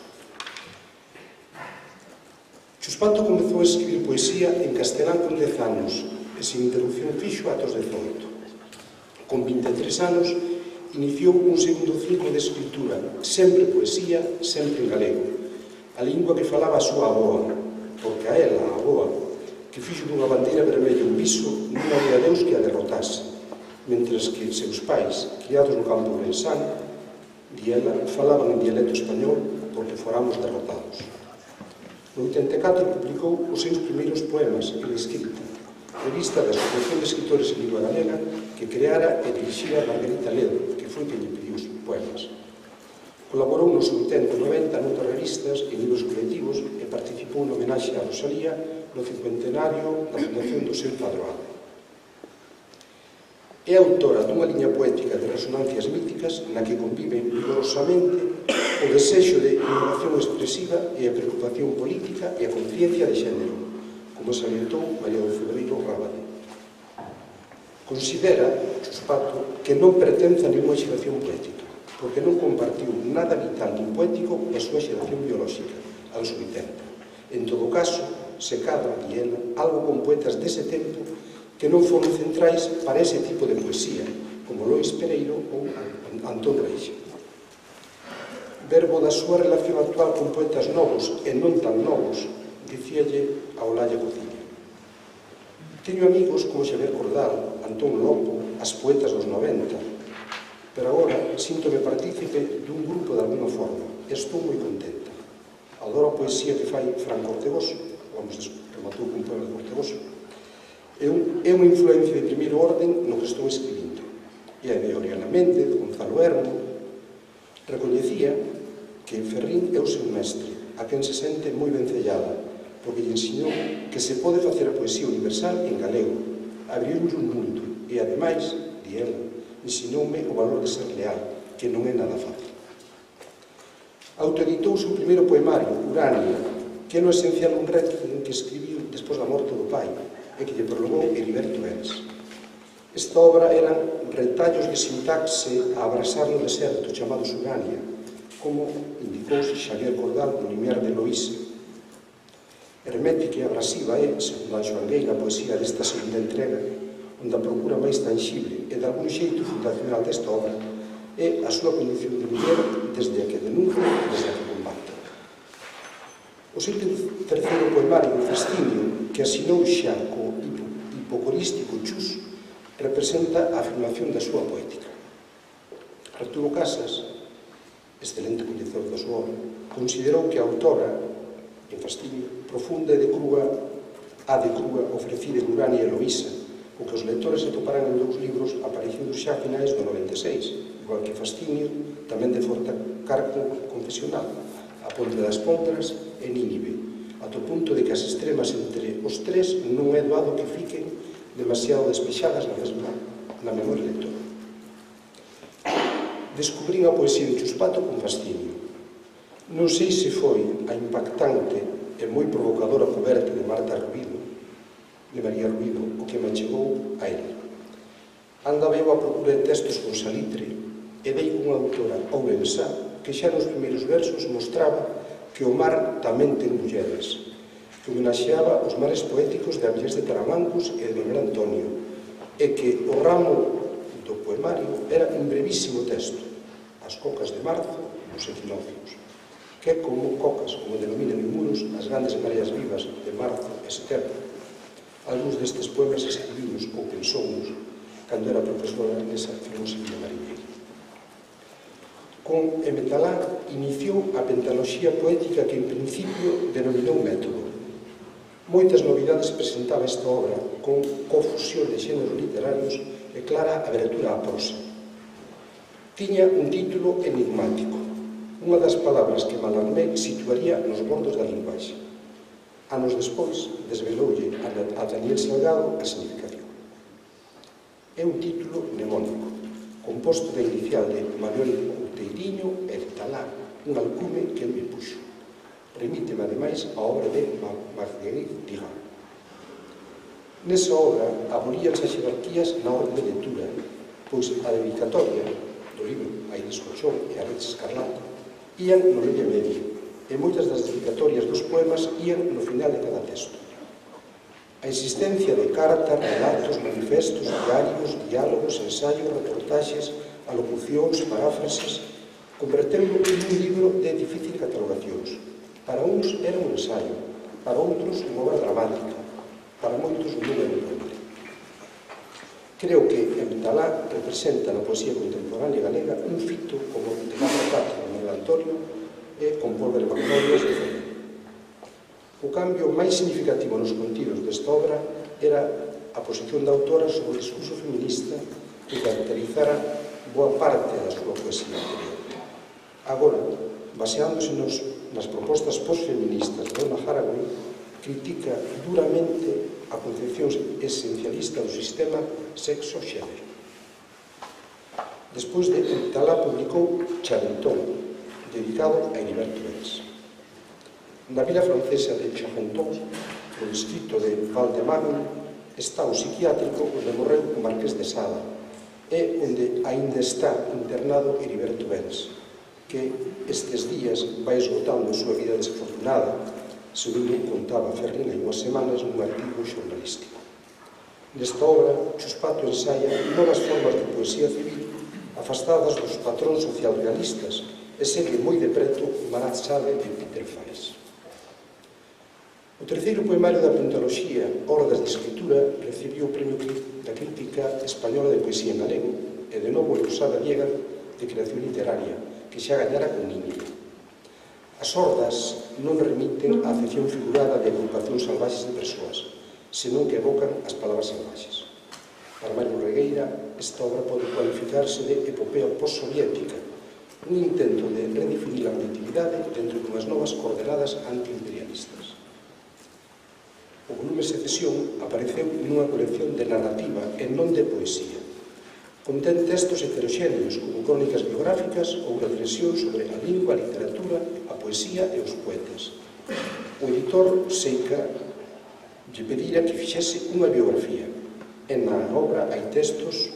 Chuspato comezou a escribir poesía en castelán con 10 anos e sin interrupción fixo atos de 18. Con 23 anos iniciou un segundo ciclo de escritura, sempre poesía, sempre en galego, a lingua que falaba a súa avoa, porque a ela, a avoa, que fixo dunha bandeira vermella un viso, non había Deus que a derrotase, mentres que seus pais, criados no campo ourensán, di ela, falaban en dialecto español porque foramos derrotados. No 84 publicou os seus primeiros poemas en Escrita, revista da Asociación de Escritores en Lingua Galega que creara e dirixira Margarita Ledo, que foi quen lle pediu os poemas. Colaborou nos 80 e 90 noutras revistas e libros colectivos e participou na homenaxe a Rosalía no 50enario da fundación do seu padroado. É autora dunha liña poética de resonancias míticas na que conviven vigorosamente o desexo de innovación expresiva e a preocupación política e a conciencia de xénero, como salientou María do Cebreiro Rábade. Considera, Chuspato, que non pertence a ninguna xeración poética, porque non compartiu nada vital nin poético a súa xeración biolóxica, aos 80. En todo caso, se cadra, di ela, algo con poetas dese tempo que non foron centrais para ese tipo de poesía, como Lois Pereiro ou Antón Reixa. Verbo da súa relación actual con poetas novos e non tan novos, dicíalle a Olalla Cociña. Teño amigos como Xavier Cordal, Antón Lopo, as poetas dos 90, pero agora síntome partícipe dun grupo de alguna forma. Estou moi contenta. Adoro a poesía que fai Franco Ortegoso, vamos, rematou con poema de Ortegoso. É unha influencia de primeiro orden no que estou escribindo. E a de Oriana Méndez, Gonzalo Hermo, recoñecía que Ferrín é o seu mestre, a quen se sente moi vencellada, porque lle ensinou que se pode facer a poesía universal en galego, abrirnos un mundo, e ademais, di ela, ensinoume o valor de ser leal, que non é nada fácil. Autoeditou o seu primeiro poemario, Urania, que é no esencial un réquiem que escribiu despois da morte do pai, e que lle prologou Heriberto Eres. Esta obra eran retallos de sintaxe a abrasar no deserto chamados Urania, como indicou Xavier Cordal no Limiar de Loísa. Hermética e abrasiva é, segundo Anxo Angueira, a poesía desta segunda entrega, onde a procura máis tangible e de algún xeito fundacional desta obra é a súa condición de muller desde a que denuncia e desde a que combate. O seu terceiro poemario, Fascinio, que asinou xa co hipocorístico Chus, representa a afirmación da súa poética. Arturo Casas, excelente coñecedor da súa obra, considerou que a autora, en Fascinio, profunda e de crúa ofrecida en Urania e Loísa, o que os lectores se toparán en dous libros aparecidos xa a finais do 96, igual que Fascinio, tamén de forte cargo confesional, A Ponte das Pontras e Nínive, ata o punto de que as extremas entre os tres non é doado que fiquen demasiado despexadas na memoria lectora. Descubrín a poesía de Chuspato con Fascinio. Non sei se foi a impactante e moi provocadora coberta de María Ruido, o que me chegou a ele. Andaba eu a procura de textos con salitre e dei unha autora ourensá que xa nos primeiros versos mostraba que o mar tamén ten mulleres, que homenaxeaba os mares poéticos de Avilés de Taramancos e de Manuel Antonio, e que o ramo do poemario era un brevísimo texto, As cocas de marzo dos equinoccios, que é como cocas, como denominan en Muros, as grandes mareas vivas de marzo e setembro. Algúns destes poemas escribimos ou pensounos cando era profesora nesa filosofía mariñeira. Con Emetalá iniciou a pentaloxía poética que en principio denominou método. Moitas novidades presentaba esta obra con confusión de xéneros literarios e clara abertura á prosa. Tiña un título enigmático, unha das palabras que Mallarmé situaría nos bordos da linguaxe. Anos despois, desveloulle a Daniel Salgado a significación. É un título mnemónico, composto da inicial de Manuel Couteiriño e de Talá, un alcume que el me puxo. Remíteme, ademais, a obra de Marguerite Duras. Nesa obra aboríanse as xerarquías na orde de lectura, pois a dedicatoria do libro Aires Colchón e a Rede Escarlata ían no medio medio, e moitas das dedicatorias dos poemas ían no final de cada texto. A existencia de cartas, relatos, manifestos, diarios, diálogos, ensaios, reportaxes, alocucións, paráfrases, converteu-no en un libro de difícil catalogacións. Para uns era un ensaio, para outros unha obra dramática, para moitos un número de poema. Creo que Emetalá representa na poesía contemporánea galega un fito como de Garra Castro, Manuel Antonio e con Pólvere Magnolias de Ferrer. O cambio máis significativo nos contidos desta obra era a posición da autora sobre o discurso feminista que caracterizara boa parte da súa poesía anterior. Agora, baseándose nas propostas posfeministas de Donna Haraway, critica duramente a concepción esencialista do sistema sexo-xénero. Despois de Talá publicou Charenton, dedicado a Heriberto Benz. Na vila francesa de Charenton, no distrito de Val-de-Marne, está o psiquiátrico onde morreu o Marqués de Sade e onde aínda está internado Heriberto Benz, que estes días vai esgotando a súa vida desafortunada, segundo contaba Ferrín hai unhas semanas nun artigo xornalístico. Nesta obra, Chuspato ensaia novas formas de poesía civil afastadas dos patróns socialrealistas e segue moi de preto Marat Sade de Peter Faes. O terceiro poemario da pentaloxía, Ordas de Escritura, recibiu o premio da Crítica Española de Poesía en Galego e de novo a Rosada Diega de Creación Literaria, que xa gañara con Nínive. As ordas non remiten á afección figurada de agrupacións salvaxes de persoas, senón que evocan as palabras salvaxes. Para Mario Regueira, esta obra pode cualificarse de epopea postsoviética, un intento de redefinir a colectividade dentro dunhas novas coordenadas antiimperialistas. O volume Secesión apareceu nunha colección de narrativa e non de poesía. Contén textos heteroxéneos como crónicas biográficas ou reflexións sobre a lingua, a literatura, a poesía e os poetas. O editor Seica lle pedira que fixese unha biografía e na obra hai textos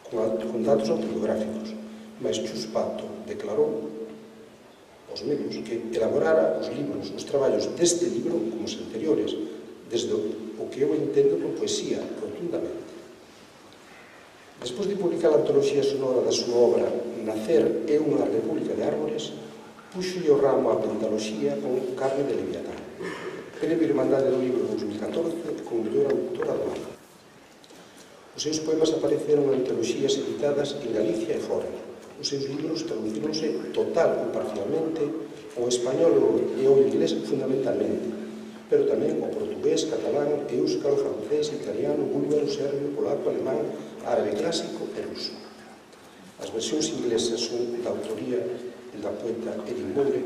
con datos autobiográficos, mas Chuspato declarou aos medios que elaborara os traballos deste libro como os anteriores, desde o que eu entendo por poesía, rotundamente. Despois de publicar a antoloxía sonora da súa obra Nacer é unha república de árbores, puxolle o ramo á pentaloxía con Carne de Leviatán. Premio Irmandade do Libro 2014 como mellor autora do ano. Os seus poemas apareceron en antoloxías editadas en Galicia e fora. Os seus libros traducíronse total ou parcialmente ao español e ao inglés fundamentalmente, pero tamén ao portugués, catalán, éuscaro, francés, italiano, búlgaro, serbio, polaco, alemán, árabe clásico e ruso. As versións inglesas son da autoría da poeta Erin Moore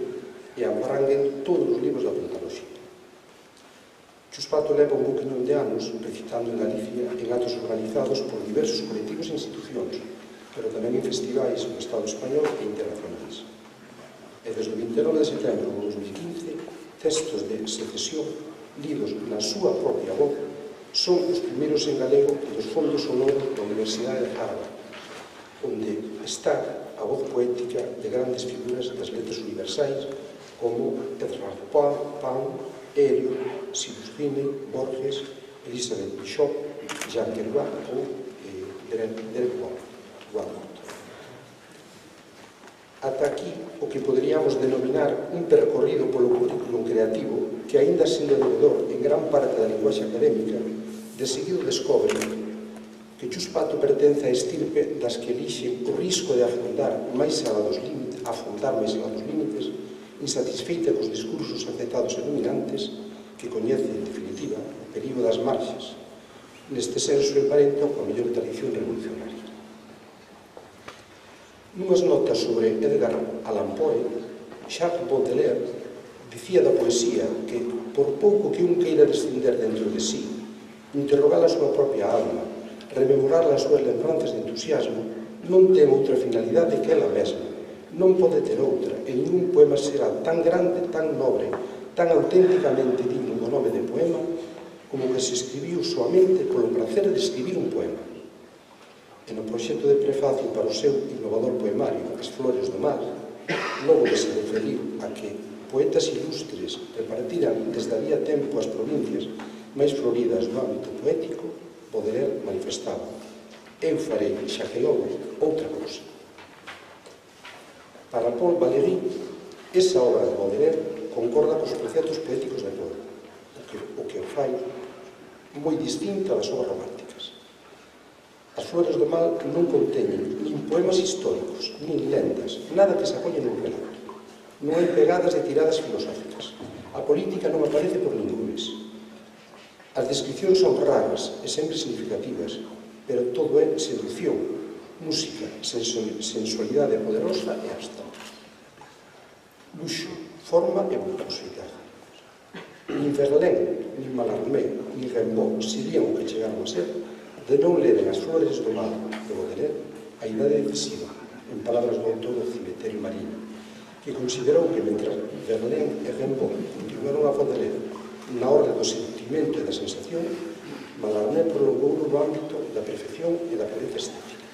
e abaranguen todos os libros da pentaloxía. Chuspato leva un buquiñón de anos recitando en Galicia en actos organizados por diversos colectivos e institucións, pero tamén en festivais no Estado español e internacionais. E desde o 29 de setembro de 2015, textos de Secesión, lidos na súa propia voz, son os primeiros en galego dos fondos sonoros da Universidade de Harvard, onde está a voz poética de grandes figuras das letras universais como Edward Pound, Hélio, Cyrus Rimney, Borges, Elizabeth Bishop, Jean Kerouac ou Derek Walcott. Ata aquí o que poderíamos denominar un percorrido polo currículum creativo que, aínda sendo devedor en gran parte da linguaxe académica, de seguido descobre que Chuspato pertence a estirpe das que elixen o risco de afondar máis alá dos límites, insatisfeita cos discursos aceptados e dominantes, que coñece, en definitiva, o perigo das marxes. Neste senso emparenta coa mellor tradición revolucionaria. Nunhas notas sobre Edgar Allan Poe, Charles Baudelaire dicía da poesía que, por pouco que un queira descender dentro de sí, interrogar a súa propia alma, rememorar as súas lembranzas de entusiasmo, non ten outra finalidade que ela mesma, non pode ter outra, e ningún poema será tan grande, tan nobre, tan auténticamente digno do nome de poema, como que se escribiu soamente polo placer de escribir un poema. E no proxecto de prefacio para o seu innovador poemario As Flores do Mar, logo de se referir a que poetas ilustres repartiran desde había tempo as provincias máis floridas do ámbito poético, Baudelaire manifestaba: eu farei, xa que logo, outra cousa. Para Paul Valéry, esa obra de Baudelaire concorda cos preceptos poéticos de Poe, o que o fai moi distinta das obras románticas. As Flores do Mal non conteñen nin poemas históricos, nin lendas, nada que se apoie nun relato. Non hai pegadas de tiradas filosóficas. A política non aparece por ningúnes. As descripcións son raras e sempre significativas, pero todo é seducción, música, sensualidade poderosa e abstracta. Luxo, forma e voluptuosidade. Nin Verlaine, nin Mallarmé, nin Rimbaud serían o que chegaron a ser de non leren as flores do mal de Baudelaire a idade decisiva, en palabras do autor do Cemiterio Marino, que considerou que mentre Verlaine e Rimbaud continuaron a Baudelaire na orde do sentimento e da sensación, Mallarmé prolongou no ámbito da perfección e da pureza estética.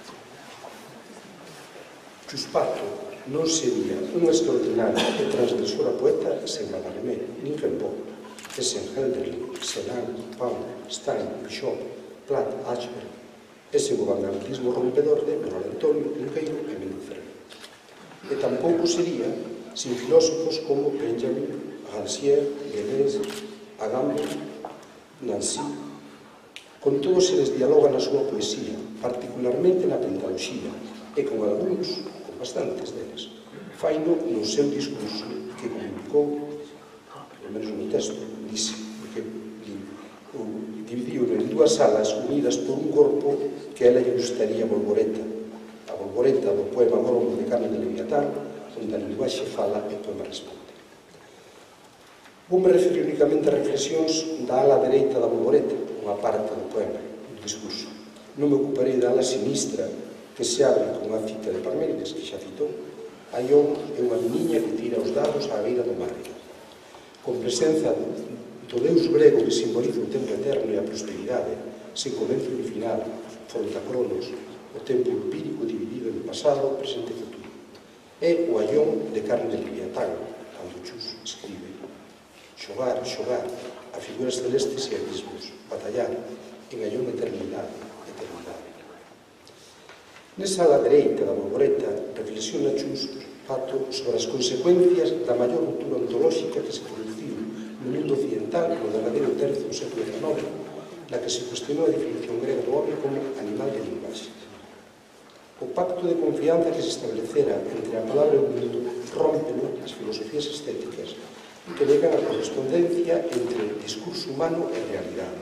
Chuspato non sería un extraordinario e transgresora poeta sen Mallarmé, nin Rimbaud, e sen Hölderlin, Celan, Pound, Stein, Bishop, Platt, Ashberg, e sen o vanguardismo rompedor de Manuel Antonio, Lingueiro e Mendoza. E tampouco sería sin filósofos como Benjamin, Rancière, Deleuze, Agamben, Nancy. Con todos eles dialoga na súa poesía, particularmente na pentaloxía, e con algúns, con bastantes deles, faino no seu discurso que comunicou, pelo menos no texto, dice, que dividiu en dúas salas unidas por un corpo que a ela lle gustaría Bolboreta, a Bolboreta do poema Gromo de Carmen de Leviatán, onde a linguaxe fala e o poema responde. Vou me referir únicamente a reflexións da ala dereita da Bolboreta, unha parte do poema, do discurso. Non me ocuparei da ala sinistra que se abre con a cita de Parménides, que xa citou. Aión é unha niña que tira os dados á beira do mar. Con presenza do deus grego que simboliza o tempo eterno e a prosperidade, sen comezo e final, fronte a Cronos, o tempo empírico dividido en pasado, presente e futuro. É o Aión de Carmen de Leviatán, cando Chus escribe: xogar, xogar, a figuras celestes e abismos, batallar, en Aión eternidade, eternidade. Nesa ala dereita da Bolboreta reflexiona Chus Pato sobre as consecuencias da maior ruptura ontolóxica que se produciu no mundo occidental no derradeiro terzo do século XIX, na que se cuestionou a definición grega do home como animal de linguaxe. O pacto de confianza que se establecera entre a palabra e o mundo rómpeno as filosofías estéticas que negan a correspondencia entre o discurso humano e a realidade.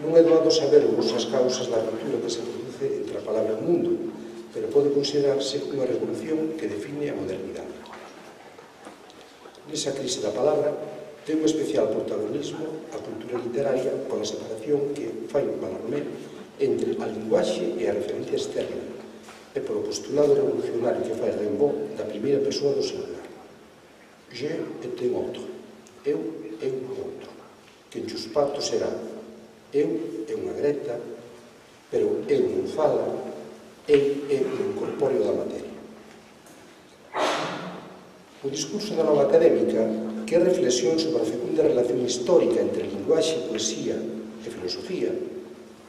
Non é doado sabermos as causas da ruptura que se produce entre a palabra e o mundo, pero pode considerarse unha revolución que define a modernidade. Nesa crise da palabra ten un especial protagonismo a cultura literaria con a separación que fai Mallarmé entre a linguaxe e a referencia externa e polo postulado revolucionario que fai Rimbaud da primeira persoa do singular. Je et un outro. Eu e un outro. Que en Chuspato será eu é unha Greta, pero eu non fala, eu é un incorpóreo da materia. O discurso da nova académica, que é reflexión sobre a fecunda relación histórica entre linguaxe, poesía e filosofía,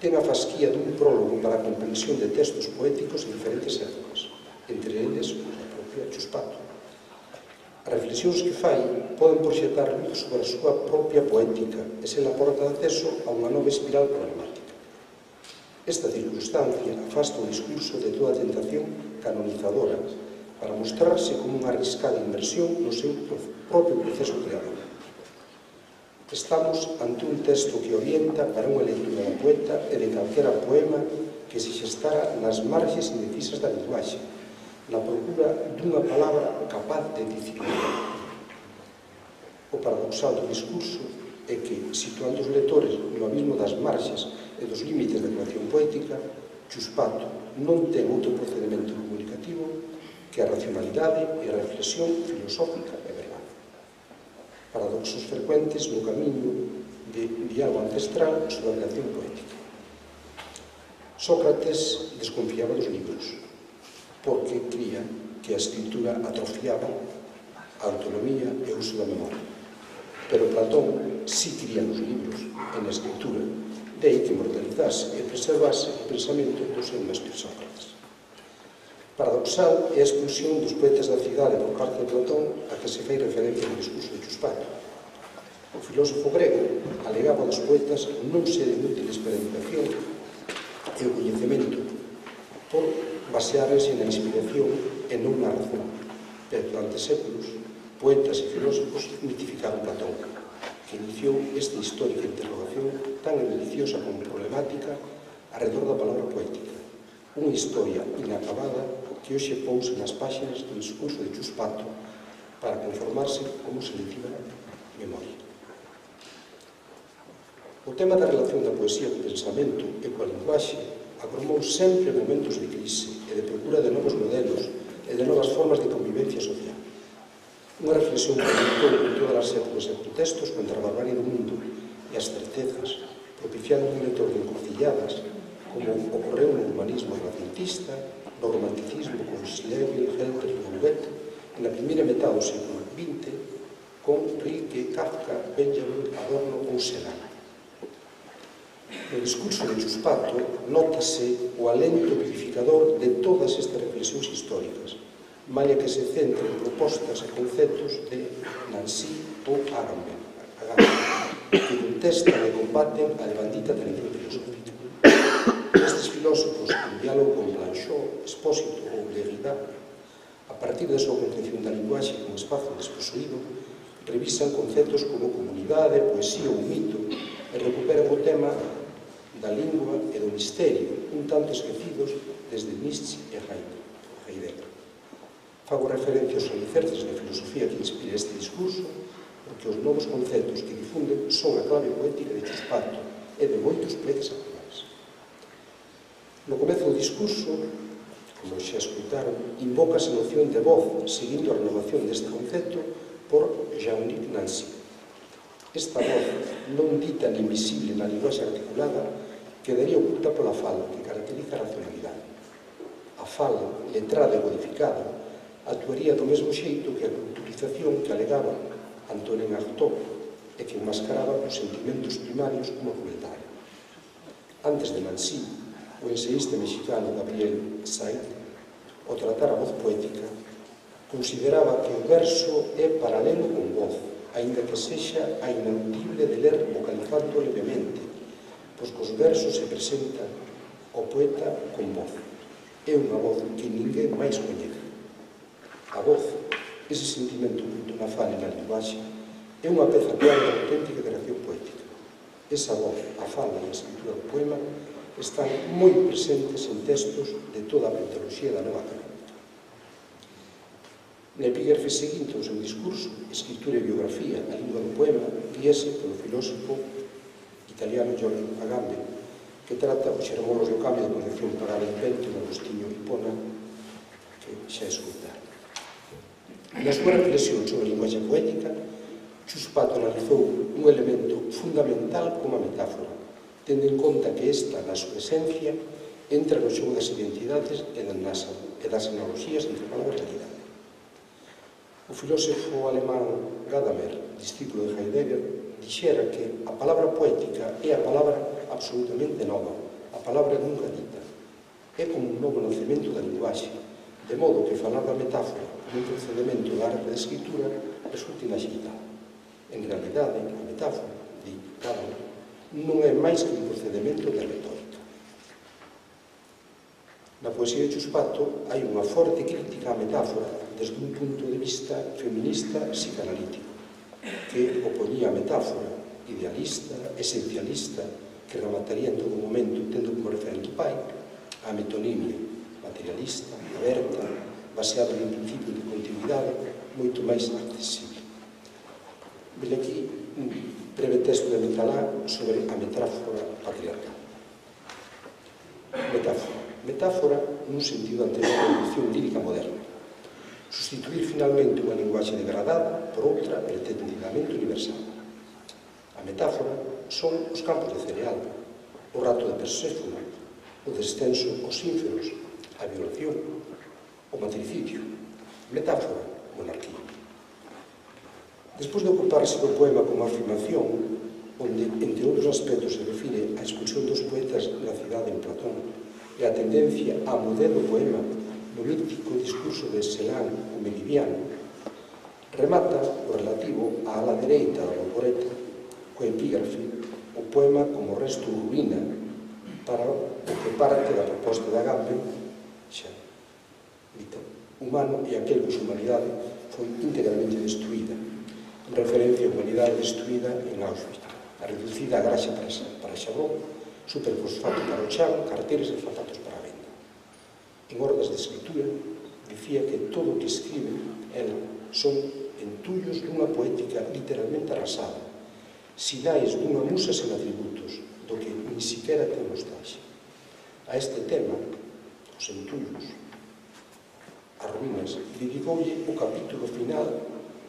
ten a fasquía dun prólogo para a comprensión de textos poéticos en diferentes épocas, entre eles a propia Chuspato. As reflexións que fai poden proxectar luz sobre a súa propia poética e ser a porta de acceso a unha nova espiral problemática. Esta circunstancia afasta o discurso de toda tentación canonizadora para mostrarse como unha arriscada inversión no seu propio proceso creador. Estamos ante un texto que orienta para unha lectura da poeta e de calquera poema que se xestara nas marxes indecisas da linguaxe, na procura dunha palabra capaz de dicir. O paradoxal do discurso é que, situando os lectores no abismo das marxes e dos límites da creación poética, Chuspato non ten outro procedimento comunicativo que a racionalidade e a reflexión filosófica e verbal. Paradoxos frecuentes no camiño de diálogo ancestral sobre a creación poética. Sócrates desconfiaba dos libros, porque cría que a escritura atrofiaba a autonomía e o uso da memoria. Pero Platón sí cría nos libros, en a escritura, de aí que inmortalizase e preservase o pensamento do seu mestre Sócrates. Paradoxal é a expulsión dos poetas da cidade por parte de Platón a que se fai referencia no discurso de Chuspato. O filósofo grego alegaba dos poetas non seren útiles para a educación e o coñecemento por basearse na inspiración e non na razón, pero durante séculos, poetas e filósofos mitificaron Platón, que iniciou esta histórica interrogación tan ambiciosa como problemática arredor da palabra poética, unha historia inacabada que hoxe pousa nas páxinas do discurso de Chus Pato para conformarse como selectiva memoria. O tema da relación da poesía co pensamento e coa linguaxe agromou sempre momentos de crise e de procura de novos modelos e de novas formas de convivencia social. Unha reflexión que conectou en todas as épocas e contextos contra a barbarie do mundo e as certezas, propiciando un lector de encrucilladas, como ocorreu no humanismo renacentista, no romanticismo con Schlegel, Herder e Huguet, en a primeira metade do século XX, con Rilke, Kafka, Benjamin, Adorno ou Serrano. No discurso de Chus Pato nótase o alento vivificador de todas estas reflexións históricas, malia que se centra en propostas e conceptos de Nancy ou Agamben, que contestan e combaten a levandita tradición filosófica. Estes filósofos, en diálogo con Blanchot, Expósito ou Derrida, a partir da súa concepción da linguaxe como espazo desposuído, revisan conceptos como comunidade, poesía ou mito e recuperan o tema da lingua e do misterio, un tanto esquecidos desde Nietzsche e Heidegger. Fago referencia aos alicerces da filosofía que inspira este discurso, porque os novos conceptos que difunden son a clave poética de Chus Pato e de moitos poetas actuais. No comezo do discurso, como xa escutaron, invócase a noción de voz, seguindo a renovación deste concepto por Jean-Luc Nancy. Esta voz, non dita ni invisible na linguaxe articulada, quedaría oculta pola fala, que caracteriza a racionalidade. A fala, letrada e codificada, actuaría do mesmo xeito que a culturización que alegaba Antonin Artaud e que enmascaraba os sentimentos primarios como comentario. Antes de Nancy, o enseísta mexicano Gabriel Said, ao tratar a voz poética, consideraba que o verso é paralelo con voz, aínda que sexa a inaudible de ler vocalizando levemente, pois que os versos se presentan ao poeta con voz. É unha voz que ninguén máis coñece. A voz, ese sentimento oculto na fala e na linguaxe, é unha peza clave da auténtica creación poética. Esa voz, a fala e a escritura do poema están moi presentes en textos de toda a pentoloxía da nova académica. Na epígrafe seguinte ao seu discurso, Escritura e biografía, a lingua do poema, guíase polo filósofo italiano Giorgio Agamben, que trata os xermolos do cambio de concepción para o invento de Agostinho Hipona, que xa escoitaron. Na súa reflexión sobre a linguaxe poética, Chus Pato analizou un elemento fundamental como a metáfora, tendo en conta que esta, na súa esencia, entra no xogo das identidades e das analogías entre palabra e realidade. O filósofo alemán Gadamer, discípulo de Heidegger, dixera que a palabra poética é a palabra absolutamente nova, a palabra nunca dita. É como un novo nacemento da linguaxe, de modo que falar da metáfora como un procedimento da arte de escritura resulta inaxeitado. En realidade, a metáfora, di Gadamer, non é máis que un procedimento de retórica. Na poesía de Chus Pato hai unha forte crítica á metáfora desde un punto de vista feminista psicanalítico, que opoñía a metáfora idealista, esencialista, que remataría en todo momento tendo como referente o pai, a metonimia materialista, aberta, baseada en un principio de continuidade moito máis accesible. Ven aquí un breve texto de Micalá sobre a metáfora patriarcal. Metáfora nun sentido anterior á evolución lírica moderna. Sustituir finalmente unha linguaxe degradada por outra pretendidamente universal. A metáfora son os campos de cereal, o rato de Perséfone, o descenso aos ínferos, a violación, o matricidio. Metáfora, monarquía. Despois de ocuparse do poema como afirmación, onde, entre outros aspectos, se define a expulsión dos poetas da cidade en Platón e a tendencia a modelo poema no mítico discurso de Celan o Meridiano, remata o relativo á ala dereita da Vaporeta coa epígrafe o poema como resto ruína para o que parte da proposta de Agamben xa dita humano e aquel cuxa humanidade foi integralmente destruída, en referencia á humanidade destruída en Auschwitz, a reducida a graxa para xabón, superfosfato para o chan, carteles e zapatos para a venda. En ordas de escritura, dicía que todo o que escribe ela son entullos dunha poética literalmente arrasada, sinais dunha musa sen atributos, do que ni siquiera ten nostalgia. A este tema, os entullos, as ruínas, dedicoulle o capítulo final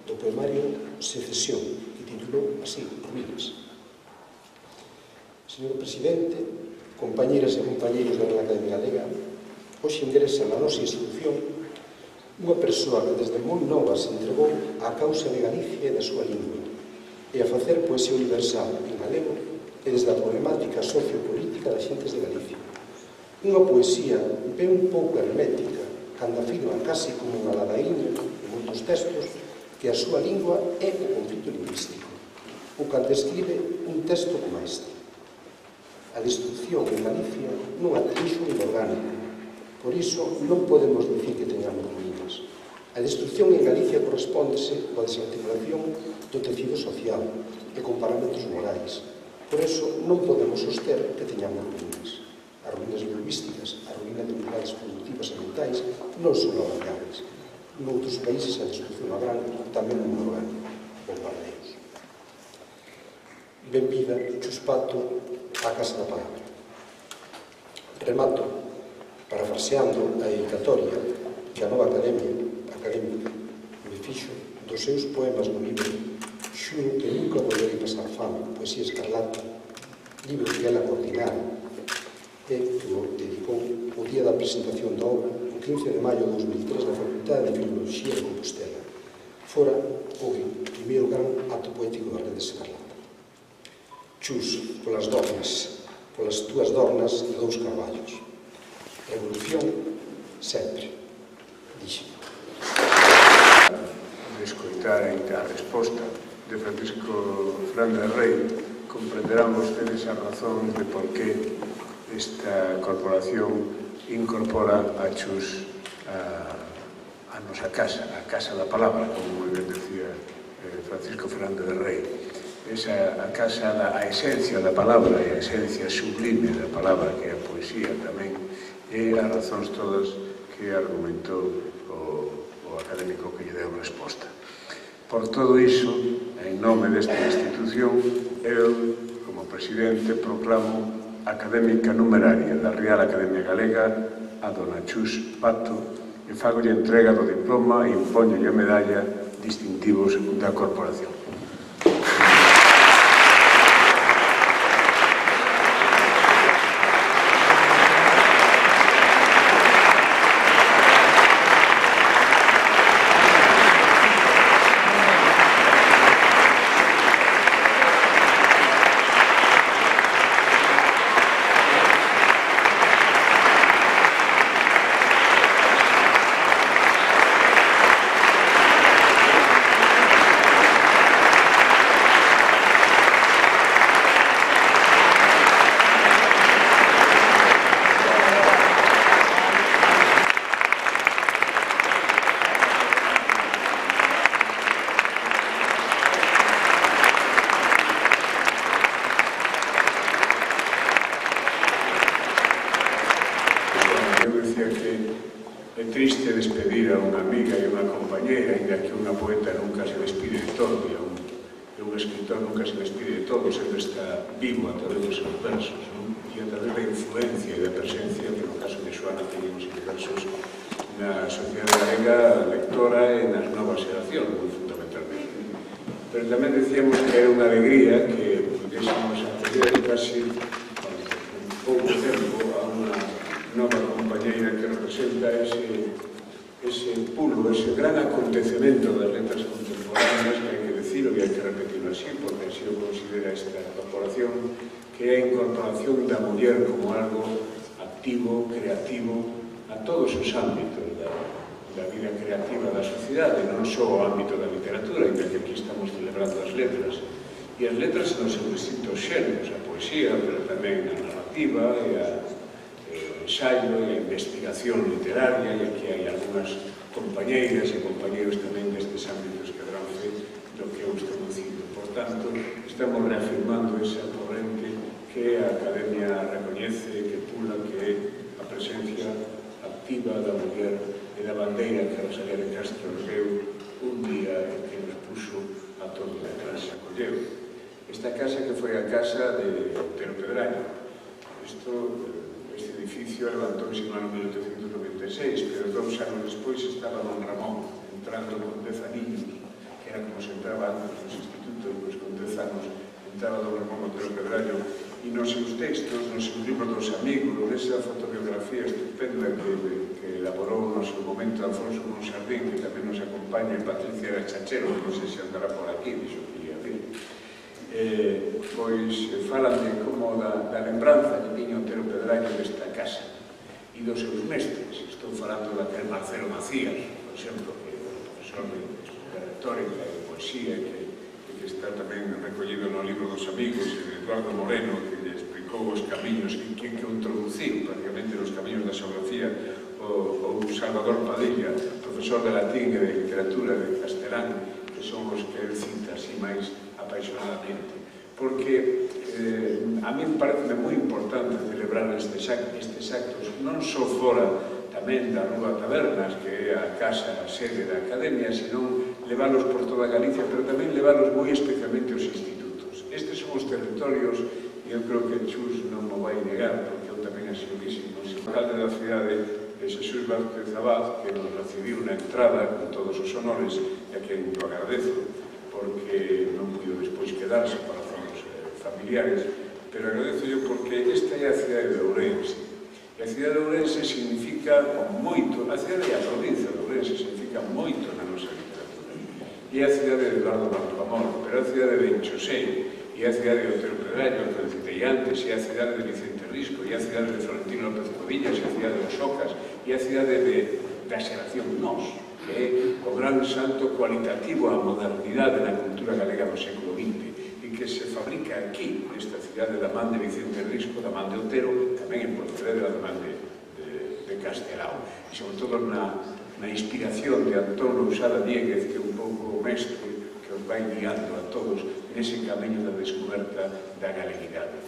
do poemario Secesión, que titulou así, Ruínas. Señor Presidente, compañeras e compañeiros da Real Academia Galega, hoxe ingresa na nosa institución unha persoa que desde moi nova se entregou á causa de Galicia e da súa lingua e a facer poesía universal en galego e desde a problemática sociopolítica das xentes de Galicia. Unha poesía ben un pouco hermética, cando afirma casi como unha ladaína en moitos textos que a súa lingua é o conflito lingüístico, ou cando escribe un texto como este. A destrucción en Galicia non atinxo nin orgánico, por iso non podemos dicir que teñamos ruínas. A destrucción en Galicia correspóndese coa desarticulación do tecido social e con parámetros morais. Por iso non podemos soster que teñamos ruínas. As ruínas lingüísticas, as ruínas de unidades productivas e mentais non son abarcables. Noutros países a destrucción habrá tamén un orgánico, bombardeos. Benvida, Chuspato, á Casa da Palabra. Remato, parafraseando a dedicatoria que a nova académica me fixo dos seus poemas no libro Xuro que nunca volverei pasar fame, Poesía Escarlata, libro que ela coordinara e que o dedicou o día da presentación da obra, o 15 de maio de 2003, na Facultade de Filoloxía de Compostela. Fora o primeiro gran acto poético da Rede Escarlata. Chus, polas dornas, polas túas dornas de dous carballos. Revolución, sempre, dixe. De escoitar a resposta de Francisco Fernández Rey, comprenderán vostedes a razón de por qué esta corporación incorpora a Chus a nosa casa, a Casa da Palabra, como moi ben decía Francisco Fernández Rey. Esa a casa a esencia da palabra e a esencia sublime da palabra, que é a poesía tamén, e as razóns todas que argumentou o académico que lle deu resposta. Por todo iso, en nome desta institución, eu, como presidente, proclamo académica numeraria da Real Academia Galega a dona Chus Pato e fagolle entrega do diploma e impóñolle a medalla distintivos da corporación. É triste despedir a unha amiga e unha compañera, ainda que unha poeta nunca se despide de todo e un escritor nunca se despide de todo, sempre está vivo a través dos seus versos, e a través da influencia e da presencia que no caso de Xoana teníamos en versos na sociedade galega lectora e nas novas xeracións, moi fundamentalmente. Pero tamén decíamos que era unha alegría que pudésemos acceder casi con pouco tempo a unha nova compañeira que representa ese pulo, ese gran acontecemento das letras contemporáneas, que hai que decirlo e hai que repetirlo así, porque así o considera esta corporación, que é a incorporación da muller como algo activo, creativo, a todos os ámbitos da vida creativa da sociedade, non só o ámbito da literatura, ainda que aquí estamos celebrando as letras. E as letras nos seus distintos xéneros, a poesía, pero tamén a narrativa e a ensayo e a investigación literaria, e aquí hai algunhas compañeiras e compañeiros tamén destes ámbitos que darán fe do que eu estou dicindo. Por tanto, estamos reafirmando esa corrente que a Academia recoñece, que pula, que é a presencia activa da muller e da bandeira que Rosalía de Castro ergueu un día en que nos puxo a todos detrás, acolleu. Esta casa que foi a casa de Otero Pedraño. Este edificio levantouse no ano 1896, pero 2 anos despois estaba don Ramón entrando con 10 aniños, que era como se entraba antes nos institutos, pois con 10 anos entraba don Ramón Otero Pedraño, e nos seus textos, nos seus libros dos amigos, nesa fotobiografía estupenda que elaborou no seu momento Alfonso Monsardín, que tamén nos acompaña, e Patricia Gachachero, que non sei se andará por aquí, dixo que ia vir, pois falan de como da lembranza que tiña Otero Pedraño desta casa e dos seus mestres. Estou falando daquel Marcelo Macías, por exemplo, que é o profesor de retórica e de poesía, que está tamén recollido no libro dos amigos, de Eduardo Moreno, que lle explicou os camiños que introduciu prácticamente os camiños da xeografía, ou Salvador Padilla, profesor de latín e de literatura de Castelán, que son os que él cita así máis apaixonadamente. Porque a mí parece moi importante celebrar estes actos, non só fora tamén da Rúa Tabernas, que é a casa, a sede da Academia, senón leválos por toda Galicia, pero tamén leválos moi especialmente aos institutos. Estes son os territorios, e eu creo que Chus non me vai negar, porque eu tamén así o dixen, o alcalde da cidade de Xesús Vázquez Abad, que nos recibiu na entrada con todos os honores, e a quen lo agradezo, porque non puido despois quedarse para razóns familiares, pero agradezo yo porque esta é a cidade de Ourense. E a cidade de Ourense significa moito, a cidade e a provincia de Ourense significa moito na nosa literatura. E a cidade de Eduardo Marcamor, pero a cidade de Enchosei, e a cidade de Otero Pedraño, que citei antes, e a cidade de Vicente Risco, e a cidade de Florentino López Codillas, e a cidade de Osocas, e a cidade da xeración Nós, que é o gran salto cualitativo á modernidade na cultura galega do século XX, e que se fabrica aquí, nesta cidade da man de Vicente Risco, da man de Otero, tamén en Pontevedra, da man de Castelao. E sobre todo na inspiración de Antón Lousada Dieguez, que é un pouco o mestre que os vai guiando a todos nese camiño da descoberta da galeguidade.